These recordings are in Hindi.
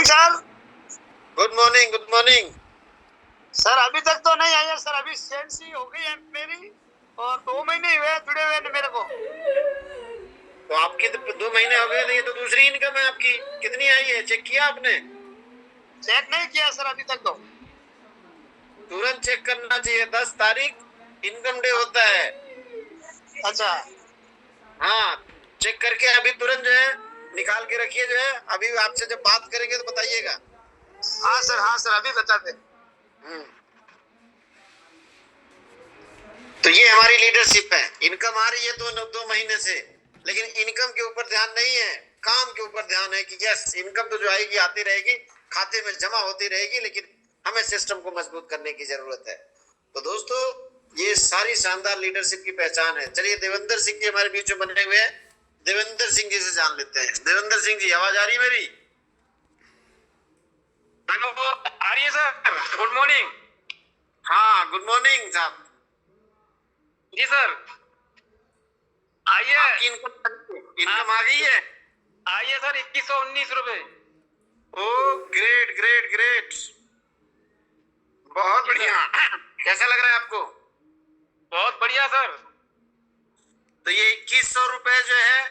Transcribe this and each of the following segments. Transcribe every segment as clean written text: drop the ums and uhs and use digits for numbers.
Morning sir. Good morning, good morning. Sir अभी तक तो नहीं आई है सर, अभी सेंसी हो गई है मेरी और 2 महीने हुए जुड़े हुए मेरे को। तो आपकी तो 2 महीने हो गए, तो ये तो दूसरी इनकम है आपकी। कितनी आई है, चेक किया आपने? चेक नहीं किया सर अभी तक तो। तुरंत चेक करना चाहिए। 10 तारीख इनकम डे होता है। अच्छा हाँ, चेक करके अभी तुरंत जो है निकाल के रखिए। जो है अभी आपसे जब बात करेंगे तो बताइएगा। हाँ सर अभी बताते। तो ये हमारी लीडरशिप है। इनकम आ रही है तो 2 महीने से, लेकिन इनकम के ऊपर ध्यान नहीं है, काम के ऊपर ध्यान है कि यस इनकम तो जो आएगी आती रहेगी, खाते में जमा होती रहेगी, लेकिन हमें सिस्टम को मजबूत करने की जरूरत है। तो दोस्तों, ये सारी शानदार लीडरशिप की पहचान है। चलिए, देवेंद्र सिंह जी हमारे बीच में बने हुए हैं। देवेंद्र सिंह जी से जान लेते हैं। देवेंद्र सिंह जी, आवाज आ रही मेरी? हेलो, आ रही है सर। Good morning. हाँ, गुड मॉर्निंग साहब जी सर, आइए। आपकी इनकम आ गई है? आइए सर, 2119 रुपए। ओ ग्रेट ग्रेट ग्रेट, बहुत बढ़िया। कैसा लग रहा है आपको? बहुत बढ़िया सर। तो ये 2100 रुपए जो है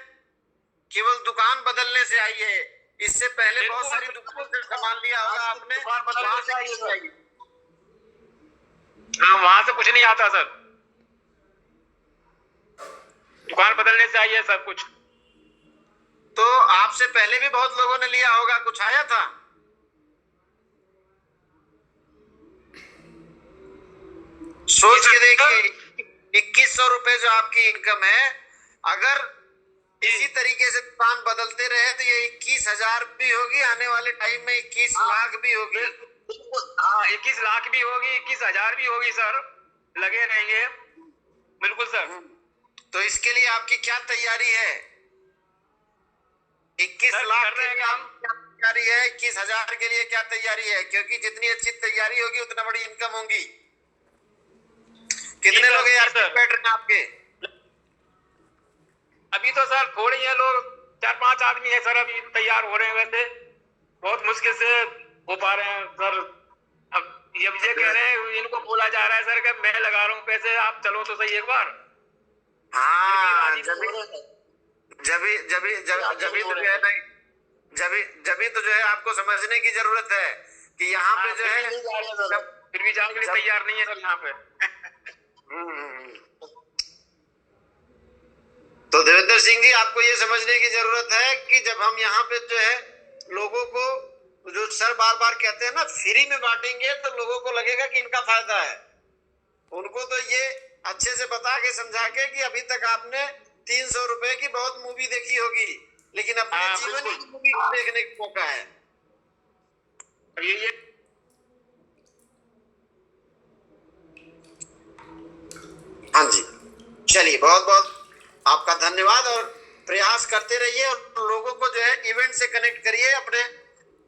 केवल दुकान बदलने से आई है। इससे पहले बहुत सारी दुकानों से सामान लिया होगा आपने। दुकान बदलने वहां से आई है से सर। हाँ, वहां से कुछ नहीं आता सर, दुकान बदलने से आई है सब कुछ। तो आपसे पहले भी बहुत लोगों ने लिया होगा, कुछ आया था? सोच के देखिए, 2100 रुपए जो आपकी इनकम है, अगर इसी तरीके से दुकान बदलते रहे तो ये 21,000 भी होगी, आने वाले टाइम में 21 लाख भी होगी। हाँ, 21 लाख भी होगी, 21,000 भी होगी सर। लगे रहेंगे बिल्कुल सर। तो इसके लिए आपकी क्या तैयारी है? 21 लाख के लिए क्या तैयारी है? 21,000 के लिए क्या तैयारी है? क्योंकि जितनी अच्छी तैयारी होगी उतना बड़ी इनकम होगी। कितने लोग यार बैठ रहे हैं आपके? अभी तो सर थोड़े ही हैं लोग, 4-5 आदमी है सर अभी तैयार हो रहे हैं। वैसे बहुत मुश्किल से हो पा रहे हैं सर। अब ये कह रहे हैं, इनको बोला जा रहा है सर कि मैं लगा रहा हूँ पैसे, आप चलो तो सही एक बार। हाँ, जबी तो जो है आपको समझने की जरूरत है कि यहाँ पे जो है फिर भी जाने के लिए तैयार नहीं है सर यहाँ पे। तो देवेंद्र सिंह जी, आपको ये समझने की जरूरत है कि जब हम यहाँ पे जो है लोगों को, जो सर बार बार कहते हैं ना, फ्री में बांटेंगे तो लोगों को लगेगा कि इनका फायदा है। उनको तो ये अच्छे से बता के समझा के कि अभी तक आपने 300 रुपए की बहुत मूवी देखी होगी, लेकिन अपने जीवन की मूवी देखने का मौका है। ये हाँ जी, चलिए, बहुत बहुत आपका धन्यवाद। और प्रयास करते रहिए और लोगों को जो है इवेंट से कनेक्ट करिए, अपने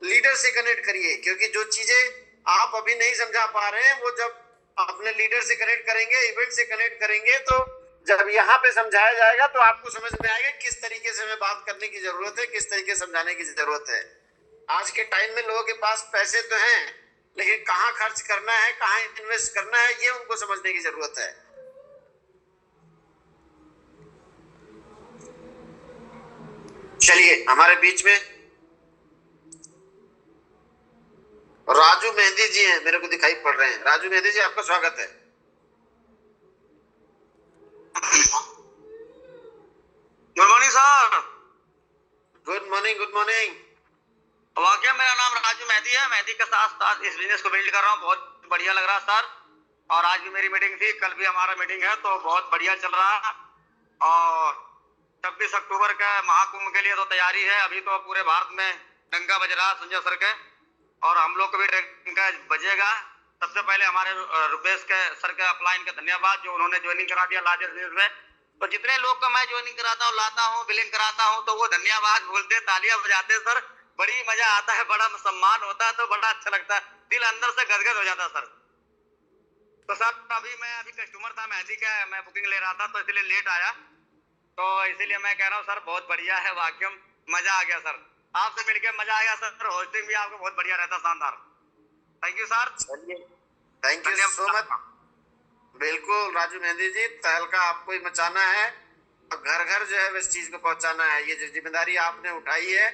लीडर से कनेक्ट करिए, क्योंकि जो चीजें आप अभी नहीं समझा पा रहे हैं वो जब अपने लीडर से कनेक्ट करेंगे, इवेंट से कनेक्ट करेंगे, तो जब यहाँ पे समझाया जाएगा तो आपको समझ में आएगा किस तरीके से हमें बात करने की जरूरत है, किस तरीके से समझाने की जरूरत है। आज के टाइम में लोगों के पास पैसे तो हैं, लेकिन कहाँ खर्च करना है, कहाँ इन्वेस्ट करना है, ये उनको समझने की जरूरत है। चलिए, हमारे बीच में राजू मेहंदी जी हैं, मेरे को दिखाई पड़ रहे हैं। राजू मेहंदी जी, आपका स्वागत है। Good morning sir. Good morning, good morning. वाकई मेरा नाम राजू मेहंदी है। मेहंदी के साथ साथ इस बिजनेस को बिल्ड कर रहा हूँ। बहुत बढ़िया लग रहा है सर। और आज भी मेरी मीटिंग थी, कल भी हमारा मीटिंग है, तो बहुत बढ़िया चल रहा है। और 26 अक्टूबर का महाकुंभ के लिए तो तैयारी है। अभी तो पूरे भारत में डंका बज रहा है संजय सर के, और हम लोग को भी डंका बजेगा। सबसे पहले हमारे रुपेश के सर के अपलाइन का धन्यवाद, जो उन्होंने ज्वाइनिंग करा दिया लार्जेस्ट बिजनेस में। तो जितने लोग का मैं ज्वाइनिंग कराता हूँ, लाता हूँ, बिलिंग कराता हूँ, तो वो धन्यवाद बोलते, तालियां बजाते सर। बड़ी मजा आता है, बड़ा सम्मान होता है, तो बड़ा अच्छा लगता है, दिल अंदर से गदगद हो जाता है सर। तो सर अभी कस्टमर था मेहंदी का, मैं बुकिंग ले रहा था, तो इसलिए लेट आया। तो इसीलिए मैं कह रहा हूँ सर, बहुत बढ़िया है, वाकई मजा आ गया सर। आपसे मिलकर मजा आएगा सर। होस्टिंग भी आपका बहुत बढ़िया रहता, शानदार। Thank you sir. चलिए, थैंक यू सो मच। बिल्कुल राजू मेहंदी जी, तहलका आपको ही मचाना है और घर घर जो है वेस्टीज को पहुंचाना है। ये जो जिम्मेदारी आपने उठाई है,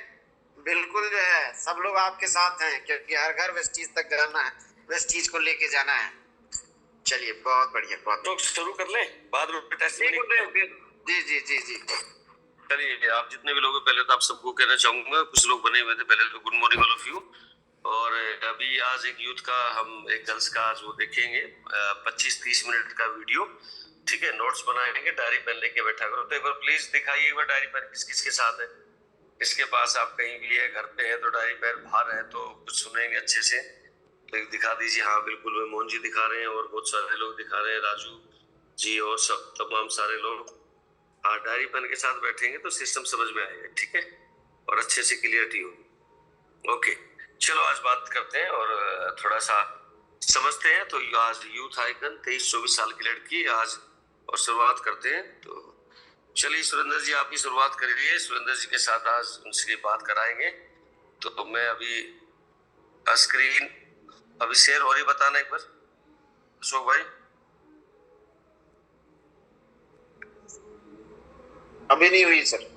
बिल्कुल जो है सब लोग आपके साथ हैं, क्योंकि हर घर वेस्टीज तक जाना है, वेस्टीज को लेके जाना है। चलिए, बहुत बढ़िया, बहुत लोग शुरू कर लें, बाद में टेस्ट जी जी जी जी। चलिए, आप जितने भी लोग हैं, पहले तो आप सबको कहना चाहूंगा, कुछ लोग बने हुए थे पहले तो, good morning all of you. और अभी आज एक यूथ का, हम एक गर्ल्स का आज वो देखेंगे 25-30 मिनट का वीडियो, ठीक है। नोट्स बनाएंगे, डायरी पेन लेके बैठा करो। तो एक बार प्लीज दिखाइए एक बार डायरी पेन किस किस के साथ है, किसके पास। आप कहीं भी है, घर पे है तो डायरी पेन, बाहर है तो कुछ सुनेंगे अच्छे से, तो एक दिखा दीजिए। हाँ बिल्कुल, मोहन जी दिखा रहे हैं और बहुत सारे लोग दिखा रहे हैं, राजू जी और सब तमाम सारे लोग। हाँ, डायरी पेन के साथ बैठेंगे तो सिस्टम समझ में आएगा, ठीक है, और अच्छे से क्लियरिटी होगी। ओके, चलो आज बात करते हैं और थोड़ा सा समझते हैं। तो आज यूथ आइकन 23-24 साल की लड़की आज, और शुरुआत करते हैं। तो चलिए सुरेंद्र जी, आप ही शुरुआत करिए। सुरेंद्र जी के साथ आज उनसे बात कराएंगे। तो मैं अभी स्क्रीन अभी शेयर हो रही, बताना एक बार अशोक भाई। अभी नहीं हुई सर।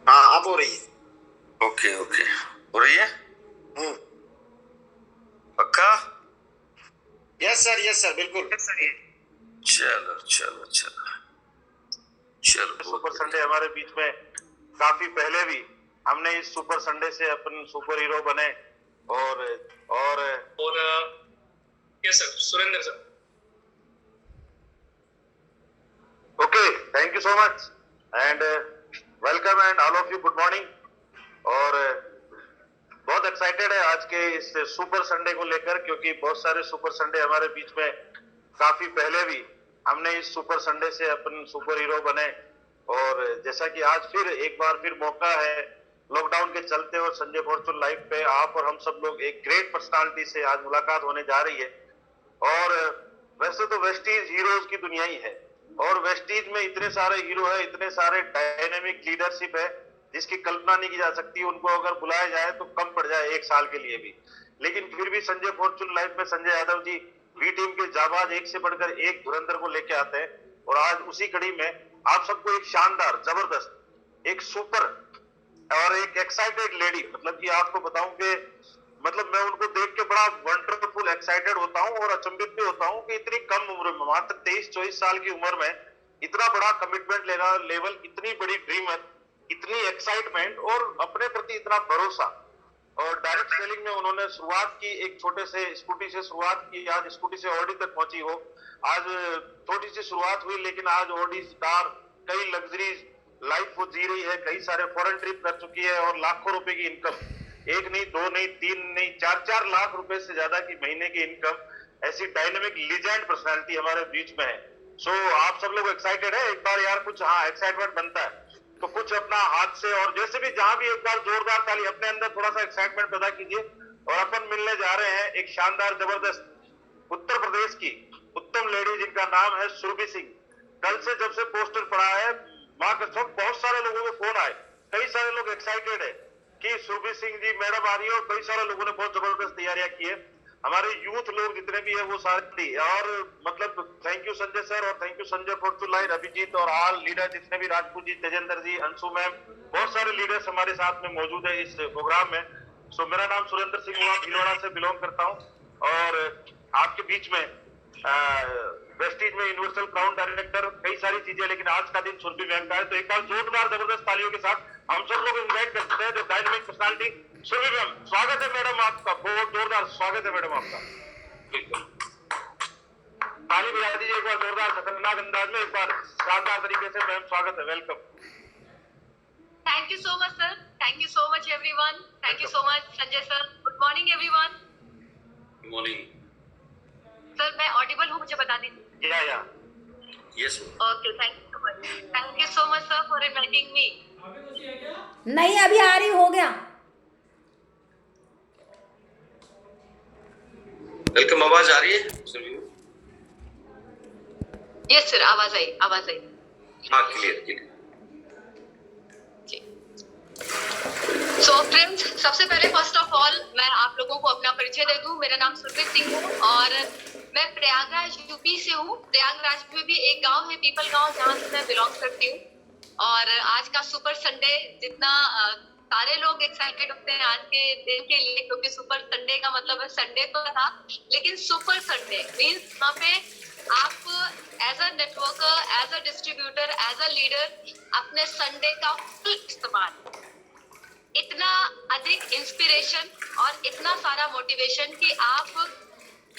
हाँ, अब हो रही है। ओके ओके, हो रही है। पक्का? यस सर, बिल्कुल। चलो चलो चलो चलो। सुपर संडे हमारे बीच में काफी पहले भी हमने इस सुपर संडे से अपन सुपर हीरो बने। और yes sir, Surendra sir. Okay, thank you so much and welcome and all of you good morning. और बहुत एक्साइटेड है आज के इस सुपर संडे को लेकर, क्योंकि बहुत सारे सुपर संडे हमारे बीच में काफी पहले भी हमने इस सुपर संडे से अपन सुपर हीरो बने। और जैसा कि आज फिर एक बार फिर मौका है लॉकडाउन के चलते, और संजय फॉर्चून लाइव पे आप और हम सब लोग एक ग्रेट पर्सनालिटी से आज मुलाकात होने जा रही है। और वैसे तो वेस्टीज हीरोज की दुनिया ही है, और वेस्टीज में इतने सारे हीरो है, इतने सारे डायनेमिक लीडरशिप है जिसकी कल्पना नहीं की जा सकती। उनको अगर बुलाया जाए तो कम पड़ जाए एक साल के लिए भी। लेकिन फिर भी संजय फॉर्चून लाइव में संजय यादव जी वी टीम के जाबाज एक से बढ़कर एक धुरंधर को लेके आते हैं। और आज उसी कड़ी में आप सबको एक शानदार, जबरदस्त, एक सुपर और एक एक्साइटेड लेडी, मतलब कि आपको बताऊं कि मतलब मैं उनको देख के बड़ा वंडरफुल एक्साइटेड होता हूं और अचंभित भी होता हूं कि इतनी कम उम्र में, मात्र 23-24 साल की उम्र में इतना बड़ा कमिटमेंट लेना लेवल, इतनी बड़ी ड्रीमर, इतनी एक्साइटमेंट और अपने प्रति इतना भरोसा। और डायरेक्ट सेलिंग में उन्होंने शुरुआत की, एक छोटे से स्कूटी से शुरुआत की, आज स्कूटी से ऑडी तक पहुंची हो। आज थोड़ी सी शुरुआत हुई लेकिन आज ऑडी स्टार, कई लग्जरीज लाइफ वो जी रही है, कई सारे फॉरेन ट्रिप कर चुकी है और लाखों रुपए की इनकम, एक नहीं, दो नहीं, तीन नहीं, 4-4 लाख रुपए से ज्यादा की महीने की इनकम। ऐसी डायनेमिक लीजेंड पर्सनालिटी हमारे बीच में है। सो आप सब लोग एक्साइटेड है? एक बार यार कुछ, हाँ, एक्साइटमेंट बनता है तो कुछ अपना हाथ से और जैसे भी जहां भी एक बार जोरदार ताली, अपने अंदर थोड़ा सा एक्साइटमेंट पैदा कीजिए। और अपन मिलने जा रहे हैं एक शानदार, जबरदस्त उत्तर प्रदेश की उत्तम लेडी जिनका नाम है सुरभि सिंह। कल से जब से पोस्टर पड़ा है, मां कसम बहुत सारे लोगों के फोन आए, कई सारे लोग एक्साइटेड है कि सुरभि सिंह जी मैडम आ रही है। और कई सारे लोगों ने बहुत जबरदस्त तैयारियां की है, हमारे यूथ लोग जितने भी है वो सारे। और मतलब थैंक यू संजय सर, और thank you Sanjay Fortune Live, Abhijit और ऑल लीडर जितने भी, राजपूत जी, तेजेंद्र जी, अंशु मैम, बहुत सारे लीडर्स हमारे साथ में मौजूद है इस प्रोग्राम में। सो मेरा नाम सुरेंद्र सिंह हुआ, भीलवाड़ा से बिलोंग करता हूँ और आपके बीच में वेस्टीज में यूनिवर्सल क्राउन डायरेक्टर, कई सारी चीजें, लेकिन आज का दिन सुरभि मैम का है। तो एक बार जोरदार जबरदस्त तालियों के साथ हम सब लोग इन्वाइट करते हैं डायनेमिक पर्सनालिटी सुरभि मैम। स्वागत है मैडम आपका, बहुत जोरदार स्वागत है मैडम आपका। ताली बजा दीजिए एक बार जोरदार, खतरनाक अंदाज में, एक बार शानदार तरीके से मैम, स्वागत है, welcome. Thank you so much, sir. Thank you so much, everyone. Thank you so much, Sanjay sir. Good morning, everyone. Good morning Sir, मैं audible हूँ, मुझे बता दीजिए। या yes. Okay, thank you so much. Thank you so much, sir, for inviting me. नहीं, अभी आ रही, हो गया। वेलकम, आवाज आ रही है सुरभि? Yes, sir. आवाज आई, आवाज आई। हाँ, क्लियर क्लियर। सो फ्रेंड्स, सबसे पहले फर्स्ट ऑफ ऑल मैं आप लोगों को अपना परिचय दे दूं। मेरा नाम सुरभि सिंह है और मैं प्रयागराज यूपी से हूँ। प्रयागराज में भी एक गांव है पीपल गांव, जहाँ से मैं बिलोंग करती हूँ। और आज का सुपर संडे, जितना सारे लोग एक्साइटेड होते हैं आज के दिन के लिए, क्योंकि सुपर संडे का मतलब है संडे तो था, लेकिन सुपर संडे मीन्स वहाँ पे आप as a networker, as a distributor, as a leader अपने संडे का फुल इस्तेमाल, इतना अधिक इंस्पिरेशन और इतना सारा मोटिवेशन कि आप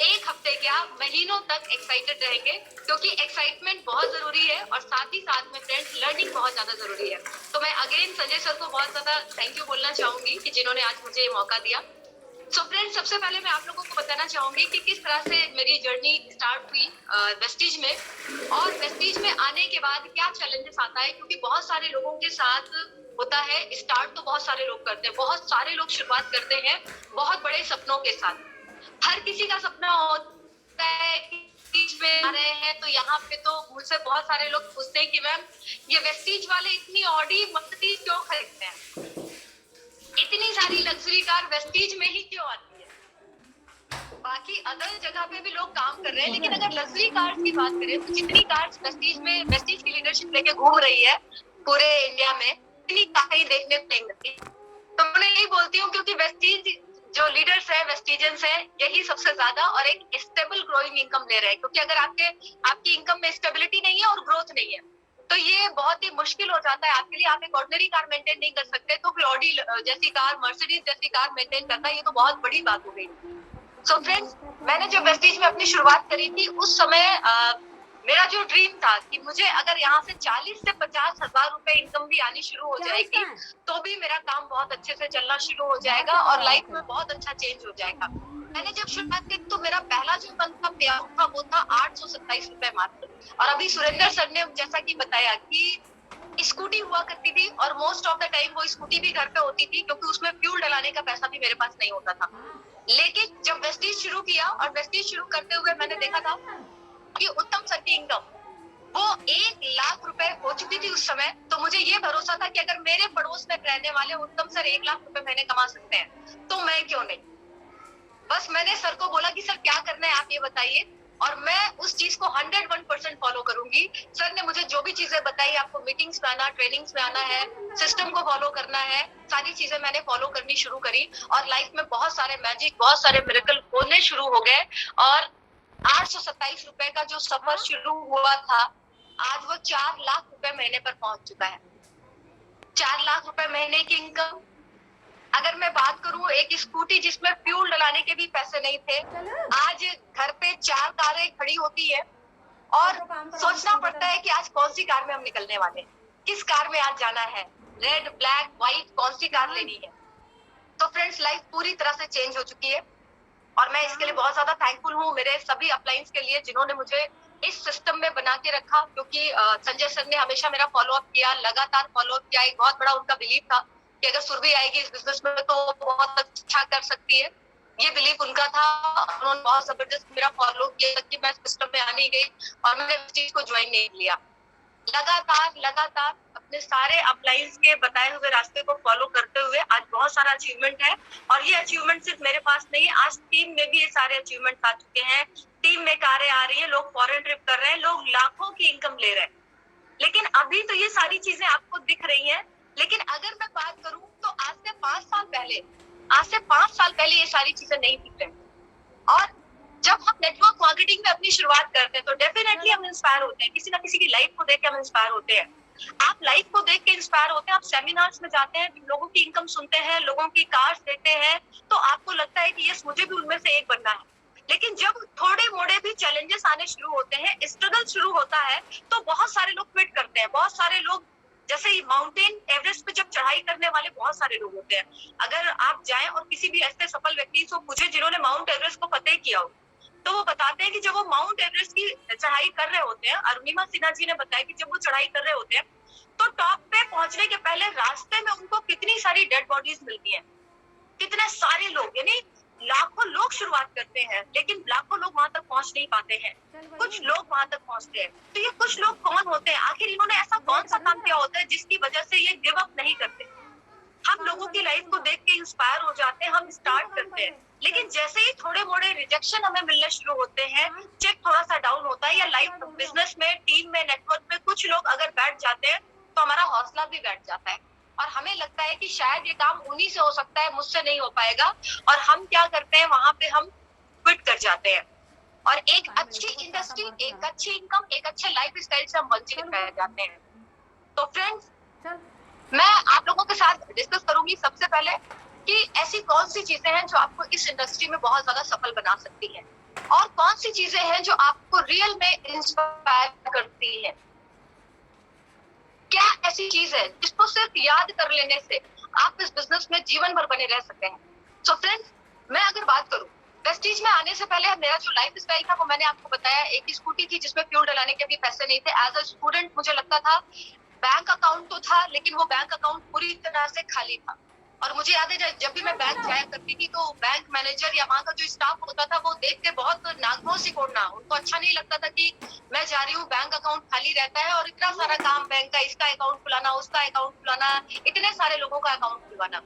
एक हफ्ते क्या महीनों तक एक्साइटेड रहेंगे, क्योंकि एक्साइटमेंट बहुत जरूरी है और साथ ही साथ में फ्रेंड्स लर्निंग बहुत ज्यादा जरूरी है। तो मैं अगेन संजय सर को बहुत ज्यादा थैंक यू बोलना चाहूंगी कि जिन्होंने आज मुझे ये मौका दिया। सो फ्रेंड्स, सबसे पहले मैं आप लोगों को बताना चाहूंगी कि किस तरह से मेरी जर्नी स्टार्ट हुई वेस्टीज में, और वेस्टीज में आने के बाद क्या चैलेंजेस आता है, क्योंकि बहुत सारे लोगों के साथ होता है। स्टार्ट तो बहुत सारे लोग करते हैं, बहुत सारे लोग शुरुआत करते हैं बहुत बड़े सपनों के साथ। हर किसी का सपना होता है कि वेस्टीज में आ रहे हैं, तो यहाँ पे तो मुझसे बहुत सारे लोग पूछते हैं कि मैम ये वेस्टीज वाले इतनी ऑडी मर्सिडीज क्यों खरीदते हैं, इतनी सारी लग्जरी कार वेस्टीज में ही क्यों आती है। बाकी अदर जगह पे भी लोग काम कर रहे हैं, लेकिन अगर लग्जरी कार्स की बात करें तो जितनी कार्स वेस्टीज की लीडरशिप लेके घूम रही है पूरे इंडिया में, इतनी कारें देखने को नहीं मिलती। तो मैं यही बोलती हूँ, क्योंकि वेस्टीज जो लीडर्स है, वेस्टीजियंस है, यही सबसे ज्यादा और एक स्टेबल ग्रोइंग इनकम ले रहे हैं। क्योंकि अगर आपकी इनकम में स्टेबिलिटी नहीं है और ग्रोथ नहीं है, तो ये बहुत ही मुश्किल हो जाता है आपके लिए। आप एक ऑर्डिनरी कार मेंटेन नहीं कर सकते, तो फिर ऑडी जैसी कार, मर्सिडीज जैसी कार मेंटेन करना, ये तो बहुत बड़ी बात हो गई। सो फ्रेंड्स, मैंने जब वेस्टीज में अपनी शुरुआत करी थी, उस समय मेरा जो ड्रीम था कि मुझे अगर यहाँ से 40 से 50 हजार रुपए इनकम भी आनी शुरू हो जाएगी, तो भी मेरा काम बहुत अच्छे से चलना शुरू हो जाएगा और लाइफ में बहुत अच्छा चेंज हो जाएगा। मैंने जब शुरुआत की तो मेरा पहला जो मंथ का पे आउट था वो था 827 रुपए मात्र। और अभी सुरेंद्र सर ने जैसा कि बताया कि स्कूटी हुआ करती थी और मोस्ट ऑफ द टाइम वो स्कूटी भी घर पे होती थी, क्योंकि उसमें फ्यूल डलाने का पैसा भी मेरे पास नहीं होता था। लेकिन जब वेस्टीज शुरू किया और वेस्टीज शुरू करते हुए मैंने देखा था कि उत्तम सर की इनकम वो 1 लाख रुपए हो चुकी थी उस समय। तो मुझे ये भरोसा था कि अगर मेरे पड़ोस में रहने वाले उत्तम सर 1 लाख रुपए महीने कमा सकते हैं, तो मैं क्यों नहीं। बस मैंने सर को बोला कि सर क्या करना है आप ये बताइए, और मैं उस चीज को 101% फॉलो करूंगी। सर ने मुझे जो भी चीजें बताई, आपको मीटिंग्स में आना, ट्रेनिंग्स में आना है, सिस्टम को फॉलो करना है, सारी चीजें मैंने फॉलो करनी शुरू करी और लाइफ में बहुत सारे मैजिक, बहुत सारे मिरेकल होने शुरू हो गए। और 827 रुपए का जो सफर शुरू हुआ था, आज वो 4 लाख रुपए महीने पर पहुंच चुका है। 4 लाख रुपए महीने की इनकम। अगर मैं बात करूं, एक स्कूटी जिसमें फ्यूल डलाने के भी पैसे नहीं थे, आज घर पे 4 कारें खड़ी होती है और सोचना पड़ता है कि आज कौन सी कार में हम निकलने वाले हैं, किस कार में आज जाना है, रेड, ब्लैक, व्हाइट, कौन सी कार लेनी है। तो फ्रेंड्स, लाइफ पूरी तरह से चेंज हो चुकी है और मैं इसके लिए बहुत ज्यादा थैंकफुल हूँ मेरे सभी अपलाइंस के लिए, जिन्होंने मुझे इस सिस्टम में बना के रखा। क्योंकि संजय सर ने हमेशा मेरा फॉलोअप किया, लगातार फॉलोअप किया। एक बहुत बड़ा उनका बिलीव था कि अगर सुरभि आएगी इस बिजनेस में तो बहुत अच्छा कर सकती है। ये बिलीव उनका था। उन्होंने बहुत जबरदस्त मेरा फॉलो किया कि मैं सिस्टम में आने गई और मैंने इस चीज को ज्वाइन नहीं किया। लगातार अपने सारे अपलाइंस के बताए हुए रास्ते को फॉलो करते हुए आज बहुत सारा अचीवमेंट है। और ये अचीवमेंट सिर्फ मेरे पास नहीं है, आज टीम में भी ये सारे अचीवमेंट आ चुके हैं। टीम में कारें आ रही है, लोग फॉरेन ट्रिप कर रहे हैं, लोग लाखों की इनकम ले रहे हैं। लेकिन अभी तो ये सारी चीजें आपको दिख रही हैं, लेकिन अगर मैं बात करूं तो आज से 5 साल पहले ये सारी चीजें नहीं दिख रही। और जब हम नेटवर्क मार्केटिंग में अपनी शुरुआत करते हैं तो डेफिनेटली हम इंस्पायर होते हैं, किसी ना किसी की लाइफ को देख के हम इंस्पायर होते हैं। आप लाइफ को देख के इंस्पायर होते हैं, आप सेमिनार्स में जाते हैं, लोगों की इनकम सुनते हैं, लोगों की कार्स देखते हैं, तो आपको लगता है कि यस, मुझे भी उनमें से एक बनना है। लेकिन जब थोड़े मोड़े भी चैलेंजेस आने शुरू होते हैं, स्ट्रगल शुरू होता है, तो बहुत सारे लोग क्विट करते हैं। बहुत सारे लोग, जैसे माउंटेन एवरेस्ट पे जब चढ़ाई करने वाले बहुत सारे लोग होते हैं, अगर आप जाएं और किसी भी ऐसे सफल व्यक्ति से पूछे जिन्होंने माउंट एवरेस्ट को फतेह किया हो, तो वो बताते हैं कि जब वो माउंट एवरेस्ट की चढ़ाई कर रहे होते हैं, अरुणिमा सिन्हा जी ने बताया कि जब वो चढ़ाई कर रहे होते हैं तो टॉप पे पहुंचने के पहले रास्ते में उनको कितनी सारी डेड बॉडीज मिलती हैं, कितने सारे लोग, यानी लाखों लोग शुरुआत करते हैं लेकिन लाखों लोग वहां तक पहुंच नहीं पाते हैं, कुछ लोग वहां तक पहुंचते हैं। तो ये कुछ लोग कौन होते हैं, आखिर इन्होंने ऐसा कौन सा काम किया होता है जिसकी वजह से ये गिव अप नहीं करते। हम लोगों की लाइफ को देख के इंस्पायर हो जाते हैं, हम स्टार्ट करते हैं, लेकिन जैसे ही थोड़े मोड़े रिजेक्शन हमें मिलने शुरू होते हैं, चेक थोड़ा सा डाउन होता है, या लाइफ बिजनेस में, टीम में, नेटवर्क में कुछ लोग अगर बैठ जाते हैं तो हमारा हौसला भी बैठ जाता है और हमें लगता है कि शायद ये काम उन्हीं से हो सकता है, मुझसे नहीं हो पाएगा, और हम क्या करते हैं, वहां पे हम क्विट कर जाते हैं और एक अच्छी इंडस्ट्री, एक अच्छी इनकम, एक अच्छे लाइफ स्टाइल से हम वंचित रह जाते हैं। तो फ्रेंड्स, मैं आप लोगों के साथ डिस्कस करूंगी सबसे पहले कि ऐसी कौन सी चीजें हैं जो आपको इस इंडस्ट्री में बहुत ज्यादा सफल बना सकती हैं और कौन सी चीजें हैं जो आपको रियल में इंस्पायर करती है। क्या ऐसी चीज है जिसको सिर्फ याद कर लेने से आप इस बिजनेस में जीवन भर बने रह सकते हैं। सो फ्रेंड्स, मैं अगर बात करूं, प्रेस्टीज में आने से पहले मेरा जो लाइफ स्टाइल था वो मैंने आपको बताया, एक स्कूटी थी जिसमें फ्यूल डलाने के भी पैसे नहीं थे। एज अ स्टूडेंट मुझे लगता था, बैंक अकाउंट तो था लेकिन वो बैंक अकाउंट पूरी तरह से खाली था। और मुझे याद है जब भी मैं बैंक जाया करती थी तो बैंक मैनेजर या वहाँ का जो स्टाफ होता था वो देख के बहुत नागमों सिकोड़ना, उनको अच्छा नहीं लगता था कि मैं जा रही हूँ, बैंक अकाउंट खाली रहता है और इतना सारा काम बैंक का, इसका अकाउंट खुलाना, उसका अकाउंट खुलाना, इतने सारे लोगों का अकाउंट खुलवाना।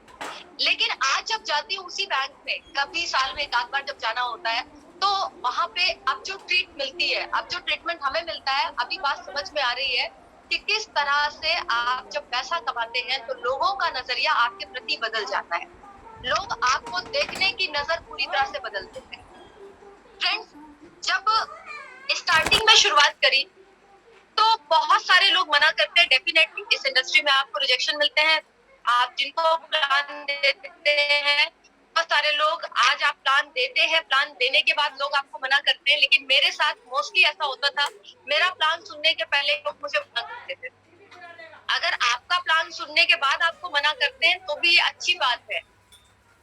लेकिन आज जब जाती हूँ उसी बैंक में, कभी साल में एक आध बार जब जाना होता है, तो वहाँ पे अब जो ट्रीट मिलती है, अब जो ट्रीटमेंट हमें मिलता है, अभी बात समझ में आ रही है कि किस तरह से आप जब पैसा कमाते हैं तो लोगों का नजरिया आपके प्रति बदल जाता है, लोग आपको देखने की नजर पूरी तरह से बदल देते हैं। फ्रेंड्स, जब स्टार्टिंग में शुरुआत करी तो बहुत सारे लोग मना करते हैं, डेफिनेटली इस इंडस्ट्री में आपको रिजेक्शन मिलते हैं, आप जिनको प्लान देते हैं, बहुत सारे लोग, आज आप प्लान देते हैं, प्लान देने के बाद लोग आपको मना करते हैं, लेकिन मेरे साथ मोस्टली ऐसा होता था, मेरा प्लान सुनने के पहले लोग मुझे मना करते थे। अगर आपका प्लान सुनने के बाद आपको मना करते हैं तो भी ये अच्छी बात है,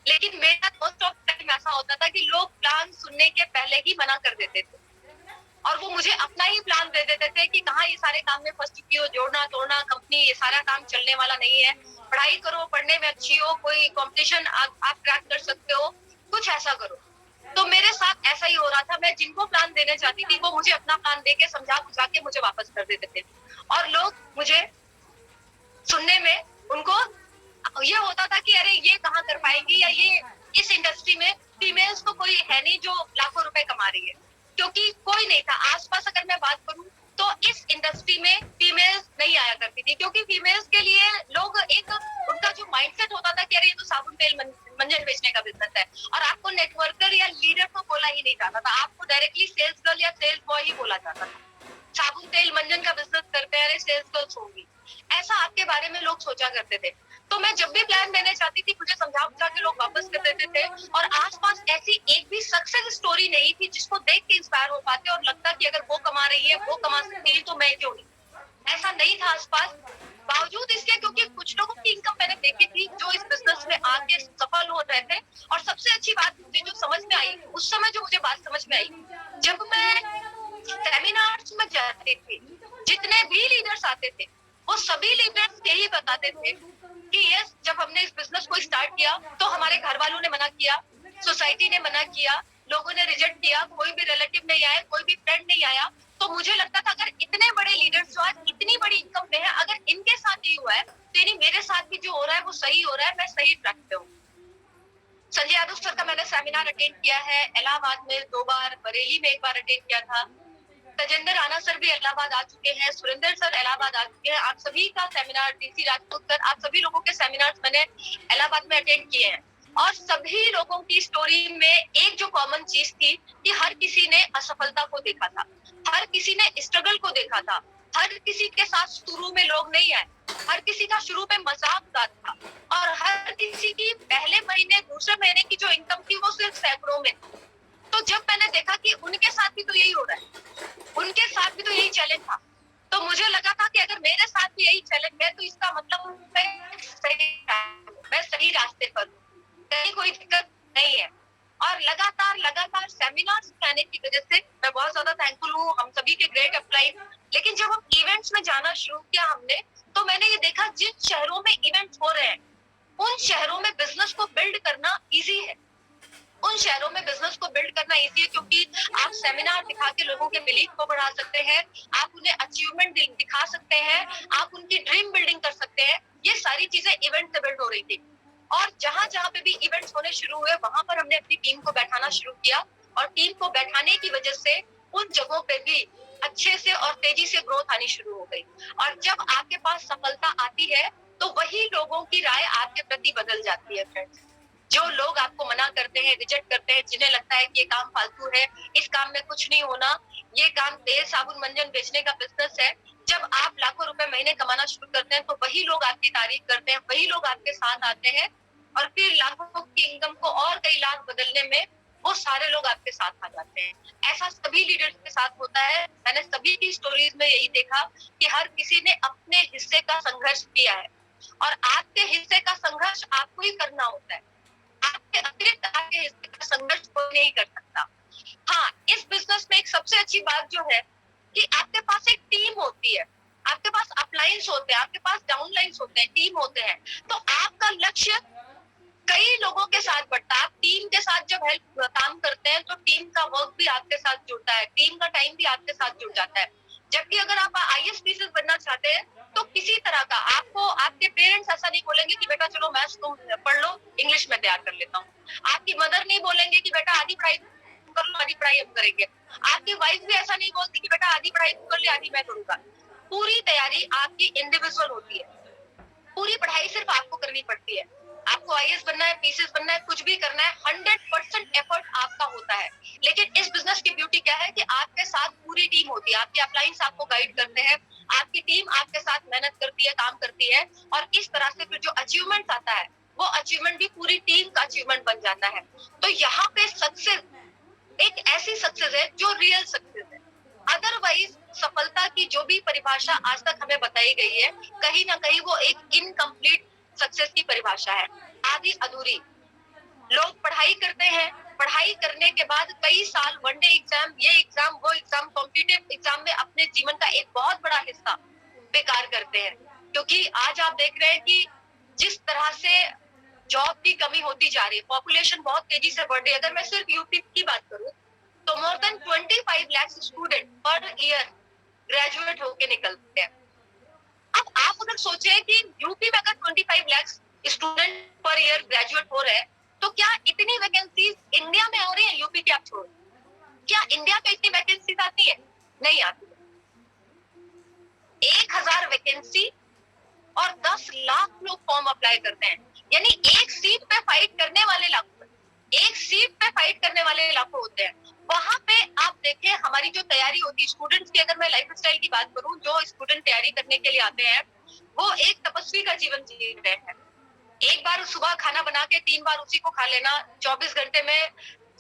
लेकिन मेरा मोस्ट ऑफ टाइम ऐसा होता था कि लोग प्लान सुनने के पहले ही मना कर देते थे और वो मुझे अपना ही प्लान दे देते थे कि कहाँ ये सारे काम में फंस चुकी हो, जोड़ना तोड़ना कंपनी, ये सारा काम चलने वाला नहीं है, पढ़ाई करो, पढ़ने में अच्छी हो, कोई कंपटीशन आप क्रैक कर सकते हो, कुछ ऐसा करो। तो मेरे साथ ऐसा ही हो रहा था, मैं जिनको प्लान देने चाहती थी वो मुझे अपना प्लान देके समझा बुझा के मुझे वापस कर देते थे और लोग मुझे सुनने में, उनको ये होता था कि अरे ये कहाँ कर पाएगी, या ये इस इंडस्ट्री में फीमेल्स तो कोई है नहीं जो लाखों रुपए कमा रही है, क्योंकि कोई नहीं था आसपास। अगर मैं बात करूं तो इस इंडस्ट्री में फीमेल्स नहीं आया करती थी, क्योंकि फीमेल्स के लिए लोग, एक उनका जो माइंडसेट होता था कि अरे ये तो साबुन तेल मंजन बेचने का बिजनेस है, और आपको नेटवर्कर या लीडर तो बोला ही नहीं जाता था, आपको डायरेक्टली सेल्स गर्ल या सेल्स बॉय ही बोला जाता था। साबुन तेल मंजन का बिजनेस करते हैं, अरे सेल्स गर्ल्स होंगी, ऐसा आपके बारे में लोग सोचा करते थे। तो मैं जब भी प्लान देने चाहती थी मुझे समझा बुझा के लोग वापस कर देते थे और आसपास ऐसी एक भी सक्सेस स्टोरी नहीं थी जिसको देख के इंस्पायर हो पाते और लगता कि अगर वो कमा रही है, वो कमा सकती है, तो मैं क्यों नहीं, ऐसा नहीं था आसपास। बावजूद इसके, क्योंकि कुछ लोगों की इनकम मैंने देखी थी जो इस बिजनेस में आके सफल हो रहे थे, और सबसे अच्छी बात मुझे जो समझ में आई उस समय, जो मुझे बात समझ में आई, जब मैं सेमिनार्स में जाती थी, जितने भी लीडर्स आते थे वो सभी लीडर्स यही बताते थे कि यस, जब हमने इस बिजनेस को स्टार्ट किया तो हमारे घर वालों ने मना किया, सोसाइटी ने मना किया, लोगों ने रिजेक्ट किया, कोई भी रिलेटिव नहीं आया, कोई भी फ्रेंड नहीं आया। तो मुझे लगता था अगर इतने बड़े लीडर्स जो आज इतनी बड़ी इनकम में है, अगर इनके साथ ही हुआ है तो यानी मेरे साथ भी जो हो रहा है वो सही हो रहा है, मैं सही ट्रैक पे हूँ। संजय यादव सर का मैंने सेमिनार अटेंड किया है, इलाहाबाद में 2 बार, बरेली में 1 बार अटेंड किया था। तजेंद्र राणा सर भी इलाहाबाद आ चुके हैं, सुरेंद्र सर इलाहाबाद आ चुके हैं। आप सभी का सेमिनार, डीसी राजपूत सर, आप सभी लोगों के सेमिनार्स मैंने इलाहाबाद में अटेंड किए हैं और सभी लोगों की स्टोरी में एक जो कॉमन चीज थी कि हर किसी ने असफलता को देखा था, हर किसी ने स्ट्रगल को देखा था, हर किसी के साथ शुरू में लोग नहीं आए, हर किसी का शुरू में मजाक उड़ा था और हर किसी की पहले महीने, दूसरे महीने की जो इनकम थी वो सिर्फ सैकड़ों में। तो जब मैंने देखा कि उनके साथ भी तो यही हो रहा है, उनके साथ भी तो यही चैलेंज था, तो मुझे लगा था कि अगर मेरे साथ भी यही चैलेंज है तो इसका मतलब मैं सही रास्ते पर हूँ, कहीं कोई दिक्कत नहीं है। और लगातार सेमिनार्स करने की वजह से मैं बहुत ज्यादा थैंकफुल हूँ हम सभी के ग्रेट अपलाइन। लेकिन जब हम इवेंट्स में जाना शुरू किया हमने, तो मैंने ये देखा जिन शहरों में इवेंट्स हो रहे हैं उन शहरों में बिजनेस को बिल्ड करना इजी है, उन शहरों में बिजनेस को बिल्ड करना इजी है, क्योंकि आप सेमिनार दिखा के लोगों के बिलीफ को बढ़ा सकते हैं, आप उन्हें अचीवमेंट दिखा सकते हैं, आप उनकी ड्रीम बिल्डिंग कर सकते हैं। ये सारी चीजें इवेंट से बिल्ड हो रही थी। और जहां जहां पे भी इवेंट्स होने शुरू हुए वहां पर हमने अपनी टीम को बैठाना शुरू किया और टीम को बैठाने की वजह से उन जगहों पे भी अच्छे से और तेजी से ग्रोथ आनी शुरू हो गई। और जब आपके पास सफलता आती है तो वही लोगों की राय आपके प्रति बदल जाती है फ्रेंड्स। जो लोग आपको मना करते हैं, रिजेक्ट करते हैं, जिन्हें लगता है कि ये काम फालतू है, इस काम में कुछ नहीं होना, ये काम तेल साबुन मंजन बेचने का बिजनेस है, जब आप लाखों रुपए महीने कमाना शुरू करते हैं तो वही लोग आपकी तारीफ करते हैं, वही लोग आपके साथ आते हैं और फिर लाखों की इनकम को और कई लाख बदलने में वो सारे लोग आपके साथ आ जाते हैं। ऐसा सभी लीडर्स के साथ होता है। मैंने सभी की स्टोरीज में यही देखा कि हर किसी ने अपने हिस्से का संघर्ष किया है और आपके हिस्से का संघर्ष आपको ही करना होता है। आपके अतिरिक्त आपके हिस्से का संघर्ष कोई नहीं कर सकता। हाँ, इस बिजनेस में एक सबसे अच्छी बात जो है कि आपके पास एक टीम होती है, आपके पास अपलाइंस होते हैं, आपके पास डाउनलाइंस होते हैं, टीम होते हैं, तो आपका लक्ष्य कई लोगों के साथ बढ़ता है। आप टीम के साथ जब हेल्प काम करते हैं तो टीम का वर्क भी आपके साथ जुड़ता है, टीम का टाइम भी आपके साथ जुड़ जाता है। जबकि अगर आप IAS बनना चाहते हैं तो किसी तरह का आपको आपके पेरेंट्स ऐसा नहीं बोलेंगे कि बेटा चलो मैथ्स तुम पढ़ लो, इंग्लिश में तैयार कर लेता हूँ। आपकी मदर नहीं बोलेंगे कि बेटा आधी पढ़ाई कर लो, आधी पढ़ाई हम करेंगे। आपकी वाइफ भी ऐसा नहीं बोलती कि बेटा आधी पढ़ाई कर ले, आधी मैं करूंगा। पूरी तैयारी आपकी इंडिविजुअल होती है, पूरी पढ़ाई सिर्फ आपको करनी पड़ती है। आपको IAS बनना है, PCS बनना है, कुछ भी करना है, 100% एफर्ट आपका होता है। लेकिन इस बिजनेस की ब्यूटी क्या है कि आपके साथ पूरी टीम होती है, आपके अपलाइंस आपको गाइड करते हैं, आपकी टीम आपके साथ मेहनत करती है, काम करती है और इस तरह से फिर जो अचीवमेंट आता है वो अचीवमेंट भी पूरी टीम का अचीवमेंट बन जाता है। तो यहाँ पे सक्सेस एक ऐसी सक्सेस है जो रियल सक्सेस है। अदरवाइज सफलता की जो भी परिभाषा आज तक हमें बताई गई है, कहीं ना कहीं वो एक इनकम्प्लीट सक्सेस की परिभाषा है, आधी अधूरी। लोग पढ़ाई करते हैं, पढ़ाई करने के बाद कई साल वनडे एग्जाम, ये एग्जाम, वो एग्जाम, कॉम्पिटिटिव एग्जाम में अपने जीवन का एक बहुत बड़ा हिस्सा बेकार करते हैं। क्योंकि आज आप देख रहे हैं कि जिस तरह से जॉब की कमी होती जा रही है, पॉपुलेशन बहुत तेजी से बढ़ रही है। अगर मैं सिर्फ यूपी की बात करूं तो more than 25 lakh student per year graduate होके निकलते हैं। अब आप अगर सोचे कि यूपी में अगर 25 lakh student per year graduate हो रहे हैं तो क्या इतनी वैकेंसीज इंडिया में हो रही है? यूपी की आप छोड़, क्या इंडिया में इतनी वैकेंसीज आती है? नहीं आती। 1000 वैकेंसी और 10 लाख लोग फॉर्म अप्लाई करते हैं, यानी एक सीट पे फाइट करने वाले लाखों, एक सीट पे फाइट करने वाले लाखों होते हैं। वहां पे आप देखें हमारी जो तैयारी होती है स्टूडेंट्स की, अगर मैं लाइफस्टाइल की बात करूं, जो स्टूडेंट तैयारी करने के लिए आते हैं वो एक तपस्वी का जीवन जी रहे हैं। एक बार सुबह खाना बना के 3 बार उसी को खा लेना, 24 घंटे में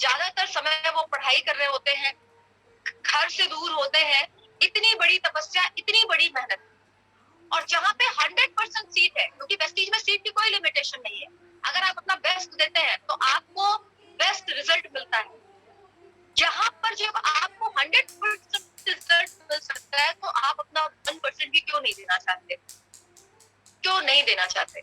ज्यादातर समय वो पढ़ाई कर रहे होते हैं, घर से दूर होते हैं। इतनी बड़ी तपस्या, इतनी बड़ी मेहनत, और जहाँ पे 100% सीट है, क्योंकि वेस्टीज में सीट की कोई लिमिटेशन नहीं है। अगर आप अपना बेस्ट देते हैं तो आपको बेस्ट रिजल्ट मिलता है। जहाँ पर जब आपको 100% रिजल्ट मिल सकता है तो आप अपना 1% भी क्यों नहीं देना चाहते? क्यों नहीं देना चाहते?